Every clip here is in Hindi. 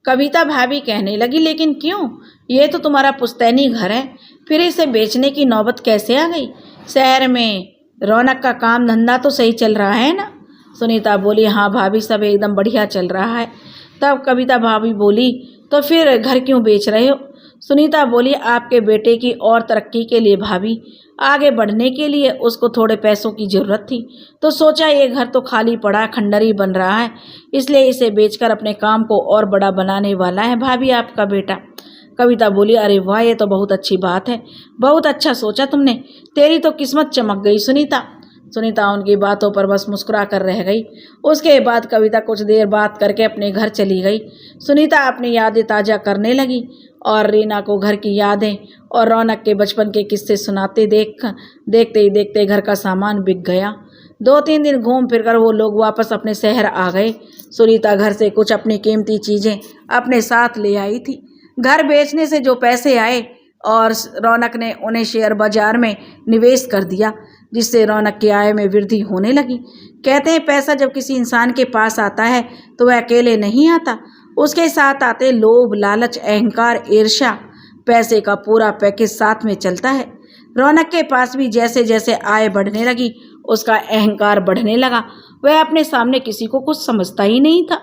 कविता भाभी कहने लगी, लेकिन क्यों? ये तो तुम्हारा पुश्तैनी घर है, फिर इसे बेचने की नौबत कैसे आ गई? शहर में रौनक का काम धंधा तो सही चल रहा है ना? सुनीता बोली, हाँ भाभी, सब एकदम बढ़िया चल रहा है। तब कविता भाभी बोली, तो फिर घर क्यों बेच रहे हो? सुनीता बोली, आपके बेटे की और तरक्की के लिए भाभी, आगे बढ़ने के लिए उसको थोड़े पैसों की ज़रूरत थी, तो सोचा ये घर तो खाली पड़ा खंडर ही बन रहा है, इसलिए इसे बेचकर अपने काम को और बड़ा बनाने वाला है भाभी आपका बेटा। कविता बोली, अरे वाह, ये तो बहुत अच्छी बात है, बहुत अच्छा सोचा तुमने, तेरी तो किस्मत चमक गई सुनीता। सुनीता उनकी बातों पर बस मुस्कुरा कर रह गई। उसके बाद कविता कुछ देर बात करके अपने घर चली गई। सुनीता अपनी यादें ताज़ा करने लगी और रीना को घर की यादें और रौनक के बचपन के किस्से सुनाते देखते ही देखते घर का सामान बिक गया। 2-3 दिन घूम फिर कर वो लोग वापस अपने शहर आ गए। सुनीता घर से कुछ अपनी कीमती चीज़ें अपने साथ ले आई थी। घर बेचने से जो पैसे आए और रौनक ने उन्हें शेयर बाजार में निवेश कर दिया, जिससे रौनक की आय में वृद्धि होने लगी। कहते हैं पैसा जब किसी इंसान के पास आता है तो वह अकेले नहीं आता, उसके साथ आते लोभ, लालच, अहंकार, ईर्ष्या, पैसे का पूरा पैकेज साथ में चलता है। रौनक के पास भी जैसे जैसे आय बढ़ने लगी उसका अहंकार बढ़ने लगा। वह अपने सामने किसी को कुछ समझता ही नहीं था।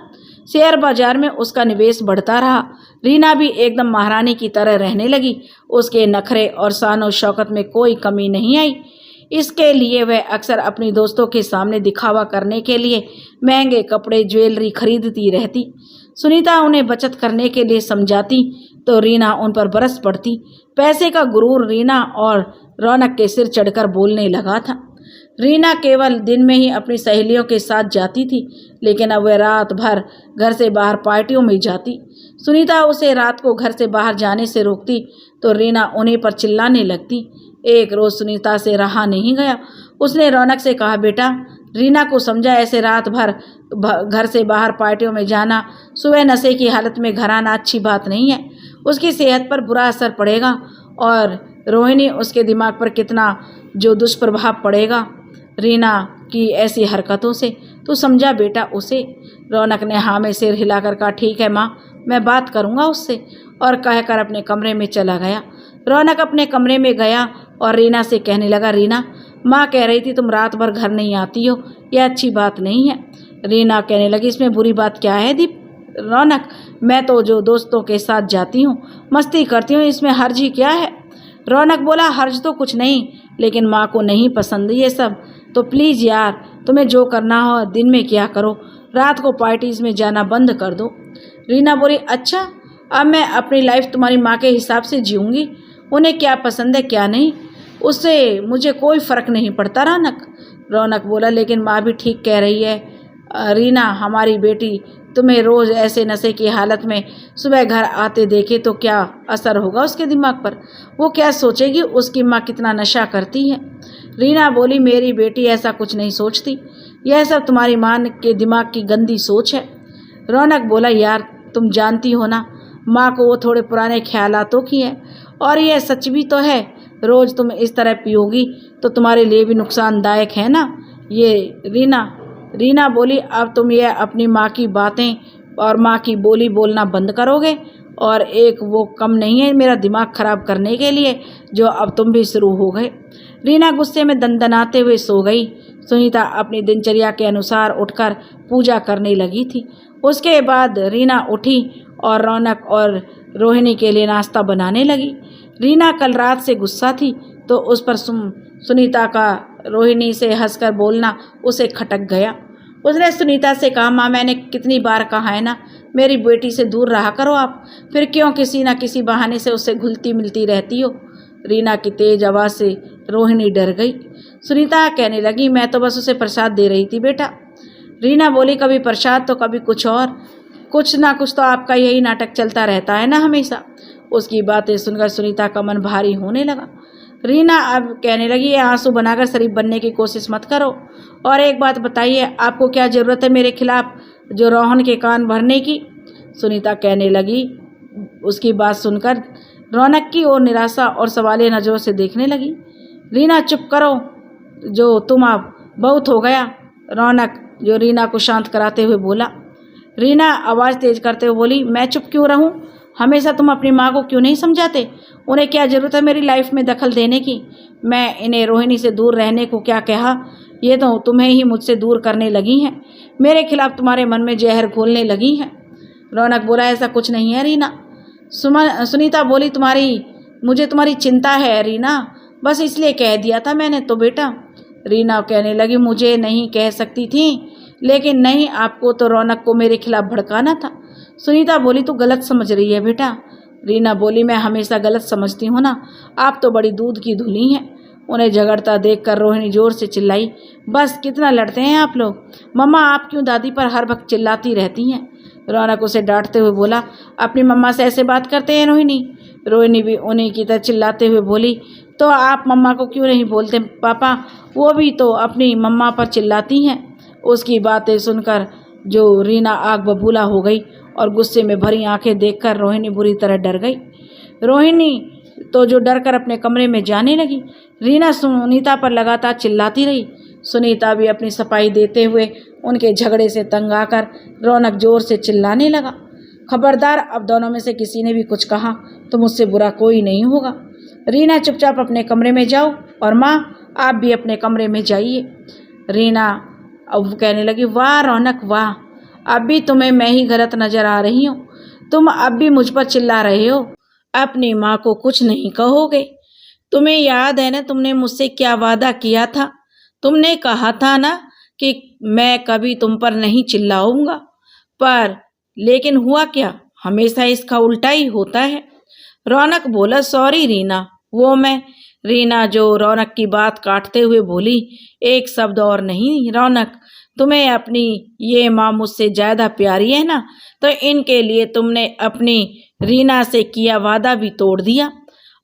शेयर बाजार में उसका निवेश बढ़ता रहा। रीना भी एकदम महारानी की तरह रहने लगी। उसके नखरे और शान शौकत में कोई कमी नहीं आई। इसके लिए वह अक्सर अपनी दोस्तों के सामने दिखावा करने के लिए महंगे कपड़े, ज्वेलरी खरीदती रहती। सुनीता उन्हें बचत करने के लिए समझाती तो रीना उन पर बरस पड़ती। पैसे का गुरूर रीना और रौनक के सिर चढ़कर बोलने लगा था। रीना केवल दिन में ही अपनी सहेलियों के साथ जाती थी, लेकिन अब वह रात भर घर से बाहर पार्टियों में जाती। सुनीता उसे रात को घर से बाहर जाने से रोकती तो रीना उन्हीं पर चिल्लाने लगती। एक रोज़ सुनीता से रहा नहीं गया। उसने रौनक से कहा, बेटा, रीना को समझा, ऐसे रात भर घर से बाहर पार्टियों में जाना, सुबह नशे की हालत में घर आना अच्छी बात नहीं है। उसकी सेहत पर बुरा असर पड़ेगा और रोहिणी, उसके दिमाग पर कितना जो दुष्प्रभाव पड़ेगा रीना की ऐसी हरकतों से। तू समझा बेटा उसे? रौनक ने हाँ में सिर हिलाकर कहा, ठीक है माँ, मैं बात करूँगा उससे, और कहकर अपने कमरे में चला गया। रौनक अपने कमरे में गया और रीना से कहने लगा, रीना, माँ कह रही थी तुम रात भर घर नहीं आती हो, यह अच्छी बात नहीं है। रीना कहने लगी, इसमें बुरी बात क्या है दीप? रौनक, मैं तो जो दोस्तों के साथ जाती हूँ, मस्ती करती हूँ, इसमें हर्ज ही क्या है? रौनक बोला, हर्ज तो कुछ नहीं, लेकिन माँ को नहीं पसंद ये सब, तो प्लीज़ यार, तुम्हें जो करना हो दिन में क्या करो, रात को पार्टीज़ में जाना बंद कर दो। रीना बोली, अच्छा, अब मैं अपनी लाइफ तुम्हारी माँ के हिसाब से जीऊँगी, उन्हें क्या पसंद है क्या नहीं, उससे मुझे कोई फ़र्क नहीं पड़ता। रौनक बोला, लेकिन माँ भी ठीक कह रही है रीना, हमारी बेटी तुम्हें रोज़ ऐसे नशे की हालत में सुबह घर आते देखे तो क्या असर होगा उसके दिमाग पर? वो क्या सोचेगी उसकी माँ कितना नशा करती है? रीना बोली, मेरी बेटी ऐसा कुछ नहीं सोचती, यह सब तुम्हारी माँ के दिमाग की गंदी सोच है। रौनक बोला, यार तुम जानती हो ना, माँ को वो थोड़े पुराने ख्यालातों की है, और यह सच भी तो है, रोज़ तुम इस तरह पियोगी तो तुम्हारे लिए भी नुकसानदायक है ना ये। रीना बोली, अब तुम ये अपनी माँ की बातें और माँ की बोली बोलना बंद करोगे, और एक वो कम नहीं है मेरा दिमाग ख़राब करने के लिए, जो अब तुम भी शुरू हो गए। रीना गुस्से में दनदनाते हुए सो गई। सुनीता अपनी दिनचर्या के अनुसार उठकर पूजा करने लगी थी। उसके बाद रीना उठी और रौनक और रोहिणी के लिए नाश्ता बनाने लगी। रीना कल रात से गुस्सा थी, तो उस पर सुनीता का रोहिणी से हंसकर बोलना उसे खटक गया। उसने सुनीता से कहा, माँ, मैंने कितनी बार कहा है ना, मेरी बेटी से दूर रहा करो आप, फिर क्यों किसी ना किसी बहाने से उससे घुलती मिलती रहती हो? रीना की तेज आवाज़ से रोहिणी डर गई। सुनीता कहने लगी, मैं तो बस उसे प्रसाद दे रही थी बेटा। रीना बोली, कभी प्रसाद तो कभी कुछ और, कुछ ना कुछ तो आपका यही नाटक चलता रहता है ना हमेशा। उसकी बातें सुनकर सुनीता का मन भारी होने लगा। रीना अब कहने लगी, ये आंसू बनाकर शरीफ बनने की कोशिश मत करो, और एक बात बताइए, आपको क्या ज़रूरत है मेरे खिलाफ जो रोहन के कान भरने की? सुनीता कहने लगी। उसकी बात सुनकर रौनक की ओर निराशा और सवालिया नज़रों से देखने लगी। रीना, चुप करो, जो तुम अब बहुत हो गया। रौनक जो रीना को शांत कराते हुए बोला। रीना आवाज़ तेज़ करते हुए बोली, मैं चुप क्यों रहूं? हमेशा तुम अपनी माँ को क्यों नहीं समझाते? उन्हें क्या ज़रूरत है मेरी लाइफ में दखल देने की? मैं इन्हें रोहिणी से दूर रहने को क्या कहा? ये तो तुम्हें ही मुझसे दूर करने लगी हैं, मेरे खिलाफ तुम्हारे मन में जहर घोलने लगी हैं। रौनक बोला, ऐसा कुछ नहीं है रीना। सुनीता बोली, मुझे तुम्हारी चिंता है रीना, बस इसलिए कह दिया था मैंने तो बेटा। रीना कहने लगी, मुझे नहीं कह सकती थी, लेकिन नहीं, आपको तो रौनक को मेरे खिलाफ भड़काना था। सुनीता बोली, तू गलत समझ रही है बेटा। रीना बोली, मैं हमेशा गलत समझती हूँ ना, आप तो बड़ी दूध की धुली हैं। उन्हें झगड़ता देखकर रोहिणी जोर से चिल्लाई, बस कितना लड़ते हैं आप लोग? मम्मा, आप क्यों दादी पर हर वक्त चिल्लाती रहती हैं? रौनक उसे डांटते हुए बोला, अपनी मम्मा से ऐसे बात करते हैं रोहिणी? रोहिणी भी उन्हीं की तरह चिल्लाते हुए बोली, तो आप मम्मा को क्यों नहीं बोलते पापा? वो भी तो अपनी मम्मा पर चिल्लाती हैं। उसकी बातें सुनकर जो रीना आग बबूला हो गई और गुस्से में भरी आंखें देखकर रोहिणी बुरी तरह डर गई। रोहिणी तो जो डर कर अपने कमरे में जाने लगी। रीना सुनीता पर लगातार चिल्लाती रही। सुनीता भी अपनी सफाई देते हुए उनके झगड़े से तंग आकर रौनक जोर से चिल्लाने लगा, खबरदार, अब दोनों में से किसी ने भी कुछ कहा तो मुझसे बुरा कोई नहीं होगा। रीना, चुपचाप अपने कमरे में जाओ, और माँ, आप भी अपने कमरे में जाइए। रीना अब कहने लगी, वाह रौनक वाह, अब भी तुम्हें मैं ही गलत नजर आ रही हूँ। तुम अब भी मुझ पर चिल्ला रहे हो, अपनी माँ को कुछ नहीं कहोगे? तुम्हें याद है ना तुमने मुझसे क्या वादा किया था? तुमने कहा था ना कि मैं कभी तुम पर नहीं चिल्लाऊंगा, पर लेकिन हुआ क्या? हमेशा इसका उल्टा ही होता है। रौनक बोला, सॉरी रीना, वो मैं। रीना जो रौनक की बात काटते हुए बोली, एक शब्द और नहीं रौनक, तुम्हें अपनी ये माँ मुझसे ज़्यादा प्यारी है ना, तो इनके लिए तुमने अपनी रीना से किया वादा भी तोड़ दिया।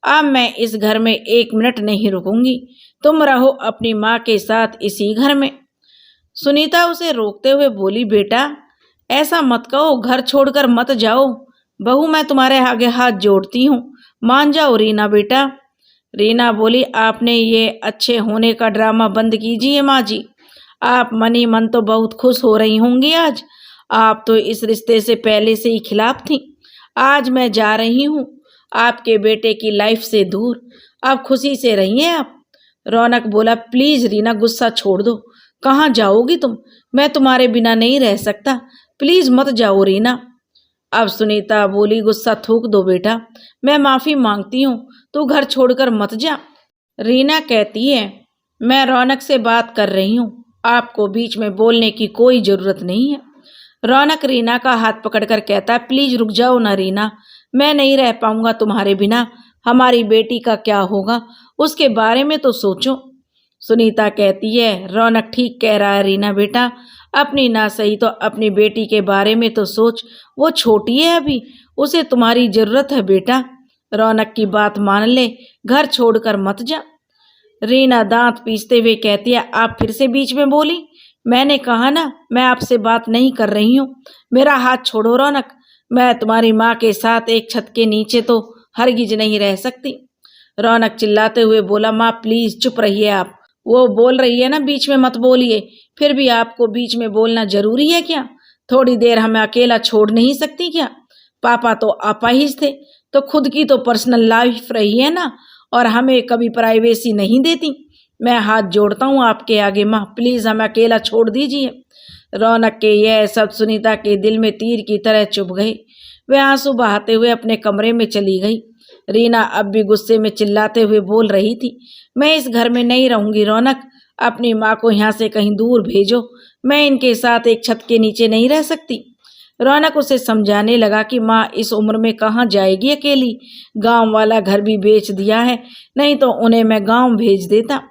अब मैं इस घर में 1 मिनट नहीं रुकूंगी, तुम रहो अपनी माँ के साथ इसी घर में। सुनीता उसे रोकते हुए बोली, बेटा ऐसा मत कहो, घर छोड़कर मत जाओ। बहू, मैं तुम्हारे आगे हाथ जोड़ती हूँ, मान जाओ रीना बेटा। रीना बोली, आपने ये अच्छे होने का ड्रामा बंद कीजिए माँ जी। आप मन ही मन तो बहुत खुश हो रही होंगी आज। आप तो इस रिश्ते से पहले से ही खिलाफ थी। आज मैं जा रही हूँ आपके बेटे की लाइफ से दूर, अब खुशी से रहिए आप। रौनक बोला, प्लीज़ रीना, गुस्सा छोड़ दो। कहाँ जाओगी तुम? मैं तुम्हारे बिना नहीं रह सकता, प्लीज़ मत जाओ रीना। अब सुनीता बोली, गुस्सा थूक दो बेटा, मैं माफ़ी मांगती हूँ, तू घर छोड़कर मत जा। रीना कहती है, मैं रौनक से बात कर रही हूँ, आपको बीच में बोलने की कोई ज़रूरत नहीं है। रौनक रीना का हाथ पकड़कर कहता है, प्लीज़ रुक जाओ ना रीना, मैं नहीं रह पाऊंगा तुम्हारे बिना। हमारी बेटी का क्या होगा, उसके बारे में तो सोचो। सुनीता कहती है, रौनक ठीक कह रहा है रीना बेटा, अपनी ना सही तो अपनी बेटी के बारे में तो सोच, वो छोटी है अभी, उसे तुम्हारी ज़रूरत है बेटा। रौनक की बात मान ले, घर छोड़कर मत जा। रीना दांत पीसते हुए कहती है, आप फिर से बीच में बोली? मैंने कहा ना, मैं आपसे बात नहीं कर रही हूँ। मेरा हाथ छोड़ो रौनक, मैं तुम्हारी माँ के साथ एक छत के नीचे तो हरगिज नहीं रह सकती। रौनक चिल्लाते हुए बोला, माँ प्लीज़ चुप रहिए आप, वो बोल रही है ना, बीच में मत बोलिए। फिर भी आपको बीच में बोलना जरूरी है क्या? थोड़ी देर हमें अकेला छोड़ नहीं सकती क्या? पापा तो अपाहिज थे, तो खुद की तो पर्सनल लाइफ रही है ना, और हमें कभी प्राइवेसी नहीं देती। मैं हाथ जोड़ता हूँ आपके आगे माँ, प्लीज़ हमें अकेला छोड़ दीजिए। रौनक के यह सब सुनीता के दिल में तीर की तरह चुभ गए। वह आंसू बहाते हुए अपने कमरे में चली गई। रीना अब भी गुस्से में चिल्लाते हुए बोल रही थी, मैं इस घर में नहीं रहूंगी रौनक, अपनी माँ को यहाँ से कहीं दूर भेजो, मैं इनके साथ एक छत के नीचे नहीं रह सकती। रौनक उसे समझाने लगा कि माँ इस उम्र में कहाँ जाएगी अकेली, गांव वाला घर भी बेच दिया है, नहीं तो उन्हें मैं गांव भेज देता।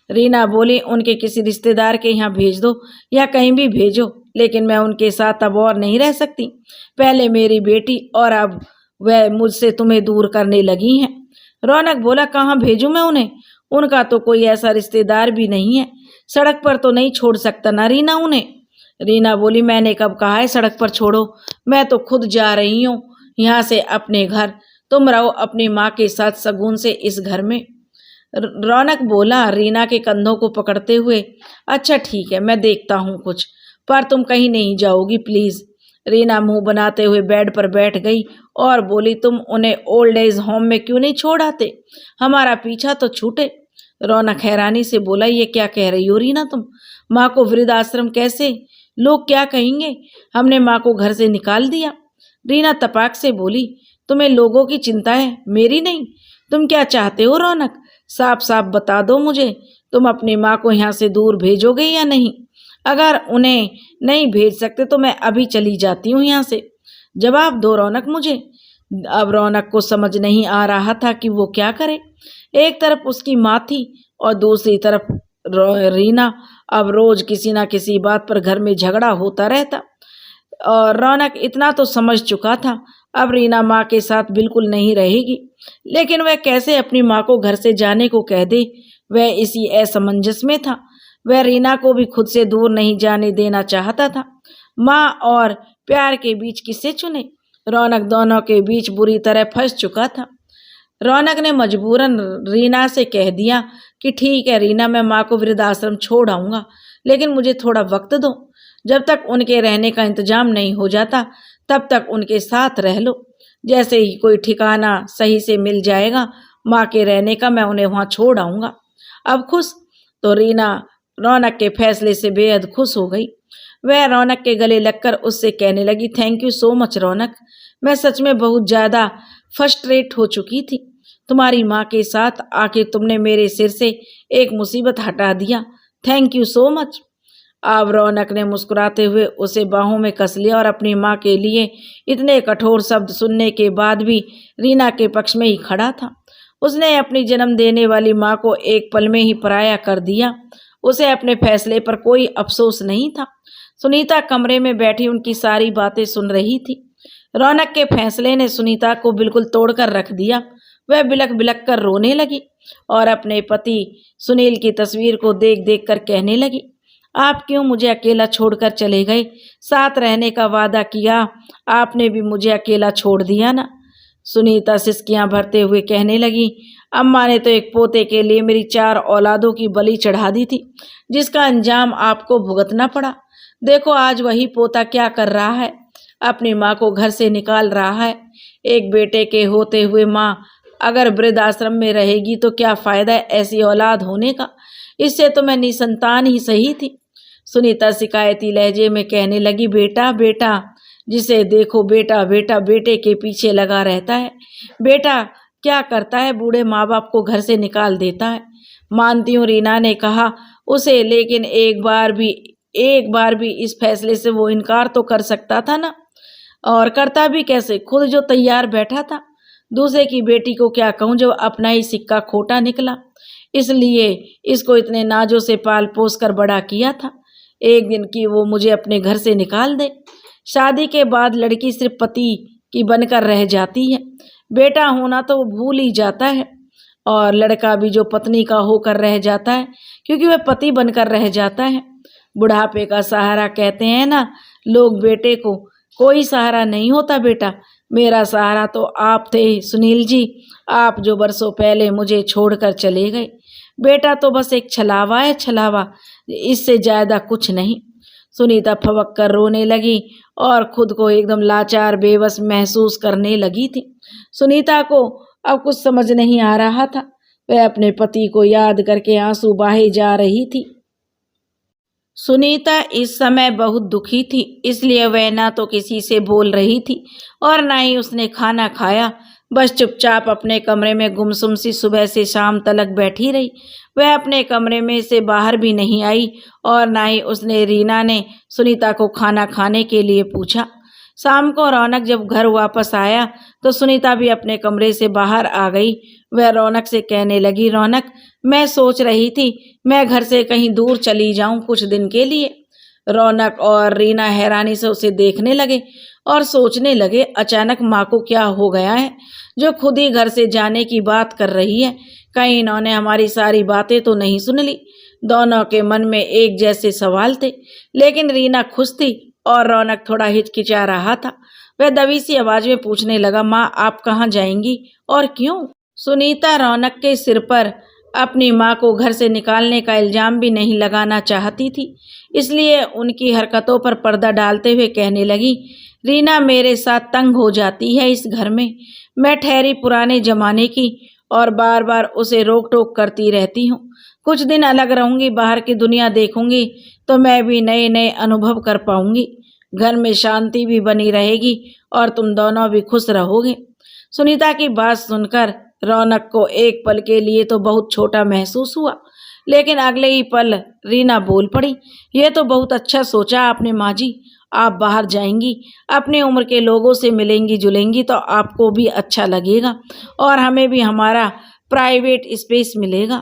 रीना बोली, उनके किसी रिश्तेदार के यहाँ भेज दो या कहीं भी भेजो, लेकिन मैं उनके साथ अब और नहीं रह सकती। पहले मेरी बेटी और अब वह मुझसे तुम्हें दूर करने लगी हैं। रौनक बोला, कहाँ भेजूं मैं उन्हें? उनका तो कोई ऐसा रिश्तेदार भी नहीं है, सड़क पर तो नहीं छोड़ सकता ना रीना उन्हें। रीना बोली, मैंने कब कहा है सड़क पर छोड़ो, मैं तो खुद जा रही हूँ यहाँ से अपने घर, तुम रहो अपनी माँ के साथ सकून से इस घर में। रौनक बोला रीना के कंधों को पकड़ते हुए, अच्छा ठीक है, मैं देखता हूँ कुछ, पर तुम कहीं नहीं जाओगी प्लीज़। रीना मुंह बनाते हुए बेड पर बैठ गई और बोली, तुम उन्हें ओल्ड एज होम में क्यों नहीं छोड़ आते? हमारा पीछा तो छूटे। रौनक हैरानी से बोला, ये क्या कह रही हो रीना तुम? माँ को वृद्धाश्रम कैसे? लोग क्या कहेंगे? हमने माँ को घर से निकाल दिया। रीना तपाक से बोली, तुम्हें लोगों की चिंता है, मेरी नहीं। तुम क्या चाहते हो रौनक? साफ साफ बता दो मुझे, तुम अपनी माँ को यहाँ से दूर भेजोगे या नहीं? अगर उन्हें नहीं भेज सकते तो मैं अभी चली जाती हूँ यहाँ से। जवाब दो रौनक मुझे। अब रौनक को समझ नहीं आ रहा था कि वो क्या करे। एक तरफ उसकी माँ थी और दूसरी तरफ रीना। अब रोज किसी ना किसी बात पर घर में झगड़ा होता रहता और रौनक इतना तो समझ चुका था, अब रीना माँ के साथ बिल्कुल नहीं रहेगी। लेकिन वह कैसे अपनी माँ को घर से जाने को कह दे? वह इसी असमंजस में था। वह रीना को भी खुद से दूर नहीं जाने देना चाहता था। माँ और प्यार के बीच किसे चुने? रौनक दोनों के बीच बुरी तरह फंस चुका था। रौनक ने मजबूरन रीना से कह दिया कि ठीक है रीना, मैं माँ को वृद्धाश्रम छोड़ आऊँगा, लेकिन मुझे थोड़ा वक्त दो। जब तक उनके रहने का इंतजाम नहीं हो जाता तब तक उनके साथ रह लो। जैसे ही कोई ठिकाना सही से मिल जाएगा माँ के रहने का, मैं उन्हें वहाँ छोड़ आऊँगा। अब खुश? तो रीना रौनक के फैसले से बेहद खुश हो गई। वह रौनक के गले लगकर उससे कहने लगी, थैंक यू सो मच रौनक, मैं सच में बहुत ज़्यादा फ्रस्ट्रेट हो चुकी थी तुम्हारी माँ के साथ। आखिर तुमने मेरे सिर से एक मुसीबत हटा दिया। Thank you so much. अब रौनक ने मुस्कुराते हुए उसे बाहों में कस लिया और अपनी माँ के लिए इतने कठोर शब्द सुनने के बाद भी रीना के पक्ष में ही खड़ा था। उसने अपनी जन्म देने वाली माँ को एक पल में ही पराया कर दिया। उसे अपने फैसले पर कोई अफसोस नहीं था। सुनीता कमरे में बैठी उनकी सारी बातें सुन रही थी। रौनक के फैसले ने सुनीता को बिल्कुल तोड़कर रख दिया। वह बिलक बिलक कर रोने लगी और अपने पति सुनील की तस्वीर को देख देख कर कहने लगी, आप क्यों मुझे अकेला छोड़कर चले गए? साथ रहने का वादा किया, आपने भी मुझे अकेला छोड़ दिया ना। सुनीता सिसकियां भरते हुए कहने लगी, अम्मा ने तो एक पोते के लिए मेरी 4 औलादों की बलि चढ़ा दी थी, जिसका अंजाम आपको भुगतना पड़ा। देखो आज वही पोता क्या कर रहा है, अपनी माँ को घर से निकाल रहा है। एक बेटे के होते हुए माँ अगर वृद्धाश्रम में रहेगी तो क्या फ़ायदा ऐसी औलाद होने का? इससे तो मैं निसंतान ही सही थी। सुनीता शिकायती लहजे में कहने लगी, बेटा बेटा, जिसे देखो बेटा बेटा बेटे के पीछे लगा रहता है। बेटा क्या करता है? बूढ़े माँ बाप को घर से निकाल देता है। मानती हूँ रीना ने कहा उसे, लेकिन एक बार भी इस फैसले से वो इनकार तो कर सकता था ना। और करता भी कैसे? खुद जो तैयार बैठा था। दूसरे की बेटी को क्या कहूँ जब अपना ही सिक्का खोटा निकला। इसलिए इसको इतने नाजों से पाल पोस कर बड़ा किया था। एक दिन की वो मुझे अपने घर से निकाल दे। शादी के बाद लड़की सिर्फ पति की बनकर रह जाती है, बेटा होना तो वो भूल ही जाता है। और लड़का भी जो पत्नी का होकर रह जाता है, क्योंकि वह पति बनकर रह जाता है। बुढ़ापे का सहारा कहते हैं ना लोग बेटे को, कोई सहारा नहीं होता बेटा। मेरा सहारा तो आप थे सुनील जी, आप जो बरसों पहले मुझे छोड़कर चले गए। बेटा तो बस एक छलावा है, छलावा, इससे ज़्यादा कुछ नहीं। सुनीता फवक कर रोने लगी और खुद को एकदम लाचार बेबस महसूस करने लगी थी। सुनीता को अब कुछ समझ नहीं आ रहा था। वह अपने पति को याद करके आंसू बहाए जा रही थी। सुनीता इस समय बहुत दुखी थी, इसलिए वह ना तो किसी से बोल रही थी और ना ही उसने खाना खाया। बस चुपचाप अपने कमरे में गुमसुम सी सुबह से शाम तलक बैठी रही। वह अपने कमरे में से बाहर भी नहीं आई और ना ही उसने रीना ने सुनीता को खाना खाने के लिए पूछा। शाम को रौनक जब घर वापस आया तो सुनीता भी अपने कमरे से बाहर आ गई। वह रौनक से कहने लगी, रौनक मैं सोच रही थी मैं घर से कहीं दूर चली जाऊं कुछ दिन के लिए। रौनक और रीना हैरानी से उसे देखने लगे और सोचने लगे अचानक माँ को क्या हो गया है जो खुद ही घर से जाने की बात कर रही है। कहीं इन्होंने हमारी सारी बातें तो नहीं सुन ली। दोनों के मन में एक जैसे सवाल थे, लेकिन रीना खुश थी और रौनक थोड़ा हिचकिचा रहा था। वह दबी सी आवाज में पूछने लगा, माँ आप कहाँ जाएंगी और क्यों? सुनीता रौनक के सिर पर अपनी माँ को घर से निकालने का इल्जाम भी नहीं लगाना चाहती थी, इसलिए उनकी हरकतों पर पर्दा डालते हुए कहने लगी, रीना मेरे साथ तंग हो जाती है इस घर में। मैं ठहरी पुराने जमाने की और बार बार उसे रोक टोक करती रहती हूँ। कुछ दिन अलग रहूंगी, बाहर की दुनिया देखूंगी तो मैं भी नए नए अनुभव कर पाऊंगी। घर में शांति भी बनी रहेगी और तुम दोनों भी खुश रहोगे। सुनीता की बात सुनकर रौनक को एक पल के लिए तो बहुत छोटा महसूस हुआ, लेकिन अगले ही पल रीना बोल पड़ी, ये तो बहुत अच्छा सोचा आपने माँ जी। आप बाहर जाएंगी, अपनी उम्र के लोगों से मिलेंगी जुलेंगी तो आपको भी अच्छा लगेगा और हमें भी हमारा प्राइवेट स्पेस मिलेगा।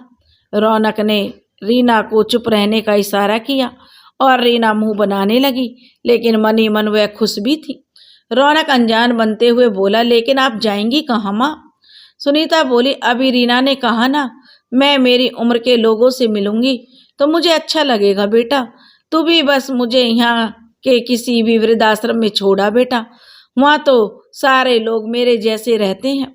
रौनक ने रीना को चुप रहने का इशारा किया और रीना मुंह बनाने लगी, लेकिन मन ही मन वह खुश भी थी। रौनक अनजान बनते हुए बोला, लेकिन आप जाएंगी कहाँ माँ? सुनीता बोली, अभी रीना ने कहा ना, मैं मेरी उम्र के लोगों से मिलूंगी तो मुझे अच्छा लगेगा बेटा। तू भी बस मुझे यहाँ के किसी भी वृद्धाश्रम में छोड़ा बेटा, वहाँ तो सारे लोग मेरे जैसे रहते हैं।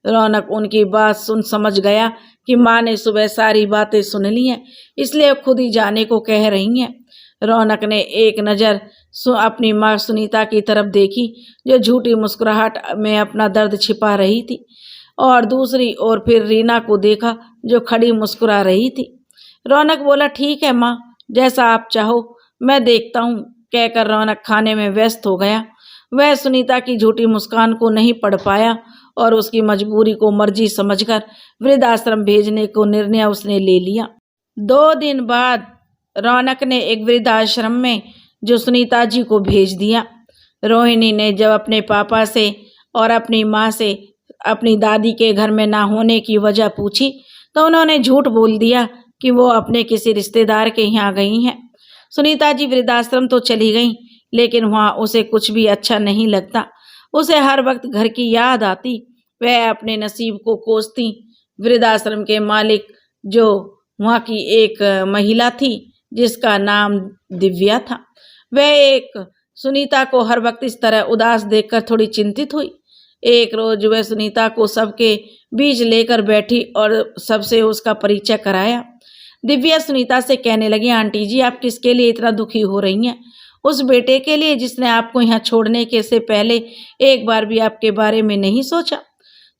रौनक उनकी बात सुन समझ गया कि माँ ने सुबह सारी बातें सुन ली हैं, इसलिए खुद ही जाने को कह रही हैं। रौनक ने एक नज़र अपनी माँ सुनीता की तरफ देखी, जो झूठी मुस्कुराहट में अपना दर्द छिपा रही थी, और दूसरी ओर फिर रीना को देखा जो खड़ी मुस्कुरा रही थी। रौनक बोला, ठीक है माँ, जैसा आप चाहो, मैं देखता हूँ, कहकर रौनक खाने में व्यस्त हो गया। वह सुनीता की झूठी मुस्कान को नहीं पढ़ पाया और उसकी मजबूरी को मर्जी समझकर वृद्धाश्रम भेजने को निर्णय उसने ले लिया। 2 दिन बाद रौनक ने एक वृद्धाश्रम में जो सुनीता जी को भेज दिया। रोहिणी ने जब अपने पापा से और अपनी माँ से अपनी दादी के घर में ना होने की वजह पूछी तो उन्होंने झूठ बोल दिया कि वो अपने किसी रिश्तेदार के यहाँ गई हैं। सुनीता जी वृद्धाश्रम तो चली गई, लेकिन वहाँ उसे कुछ भी अच्छा नहीं लगता। उसे हर वक्त घर की याद आती। वह अपने नसीब को कोसती। वृद्धाश्रम के मालिक जो वहाँ की एक महिला थी जिसका नाम दिव्या था, वह एक सुनीता को हर वक्त इस तरह उदास देखकर थोड़ी चिंतित हुई। एक रोज वह सुनीता को सबके बीच लेकर बैठी और सबसे उसका परिचय कराया। दिव्या सुनीता से कहने लगी, आंटी जी, आप किसके लिए इतना दुखी हो रही हैं? उस बेटे के लिए जिसने आपको यहाँ छोड़ने के से पहले एक बार भी आपके बारे में नहीं सोचा।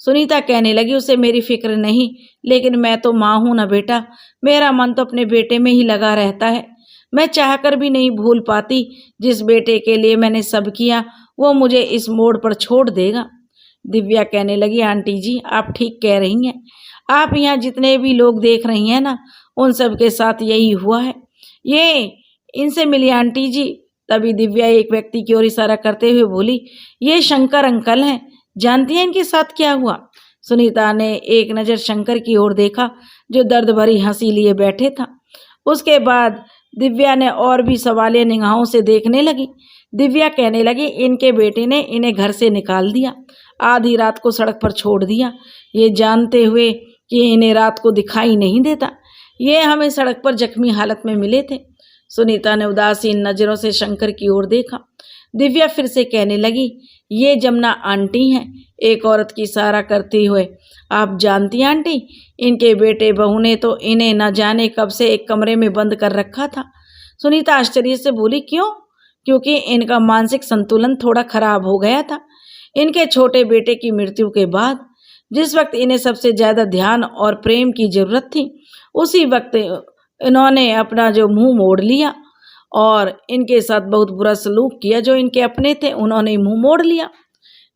सुनीता कहने लगी, उसे मेरी फिक्र नहीं, लेकिन मैं तो माँ हूँ ना बेटा, मेरा मन तो अपने बेटे में ही लगा रहता है। मैं चाहकर भी नहीं भूल पाती, जिस बेटे के लिए मैंने सब किया वो मुझे इस मोड़ पर छोड़ देगा। दिव्या कहने लगी, आंटी जी, आप ठीक कह रही हैं। आप यहाँ जितने भी लोग देख रही हैं ना, उन सब के साथ यही हुआ है। ये इनसे मिली आंटी जी। तभी दिव्या एक व्यक्ति की ओर इशारा करते हुए बोली, ये शंकर अंकल हैं, जानती हैं इनके साथ क्या हुआ? सुनीता ने एक नज़र शंकर की ओर देखा जो दर्द भरी हंसी लिए बैठे था। उसके बाद दिव्या ने और भी सवालिया निगाहों से देखने लगी। दिव्या कहने लगी, इनके बेटे ने इन्हें घर से निकाल दिया, आधी रात को सड़क पर छोड़ दिया, ये जानते हुए कि इन्हें रात को दिखाई नहीं देता। ये हमें सड़क पर जख्मी हालत में मिले थे। सुनीता ने उदासीन नज़रों से शंकर की ओर देखा। दिव्या फिर से कहने लगी, ये जमुना आंटी हैं, एक औरत की इशारा करते हुए। आप जानती हैं आंटी, इनके बेटे बहू ने तो इन्हें न जाने कब से एक कमरे में बंद कर रखा था। सुनीता आश्चर्य से बोली, क्यों? क्योंकि इनका मानसिक संतुलन थोड़ा खराब हो गया था। इनके छोटे बेटे की मृत्यु के बाद जिस वक्त इन्हें सबसे ज़्यादा ध्यान और प्रेम की ज़रूरत थी, उसी वक्त इन्होंने अपना जो मुंह मोड़ लिया और इनके साथ बहुत बुरा सलूक किया। जो इनके अपने थे उन्होंने मुंह मोड़ लिया।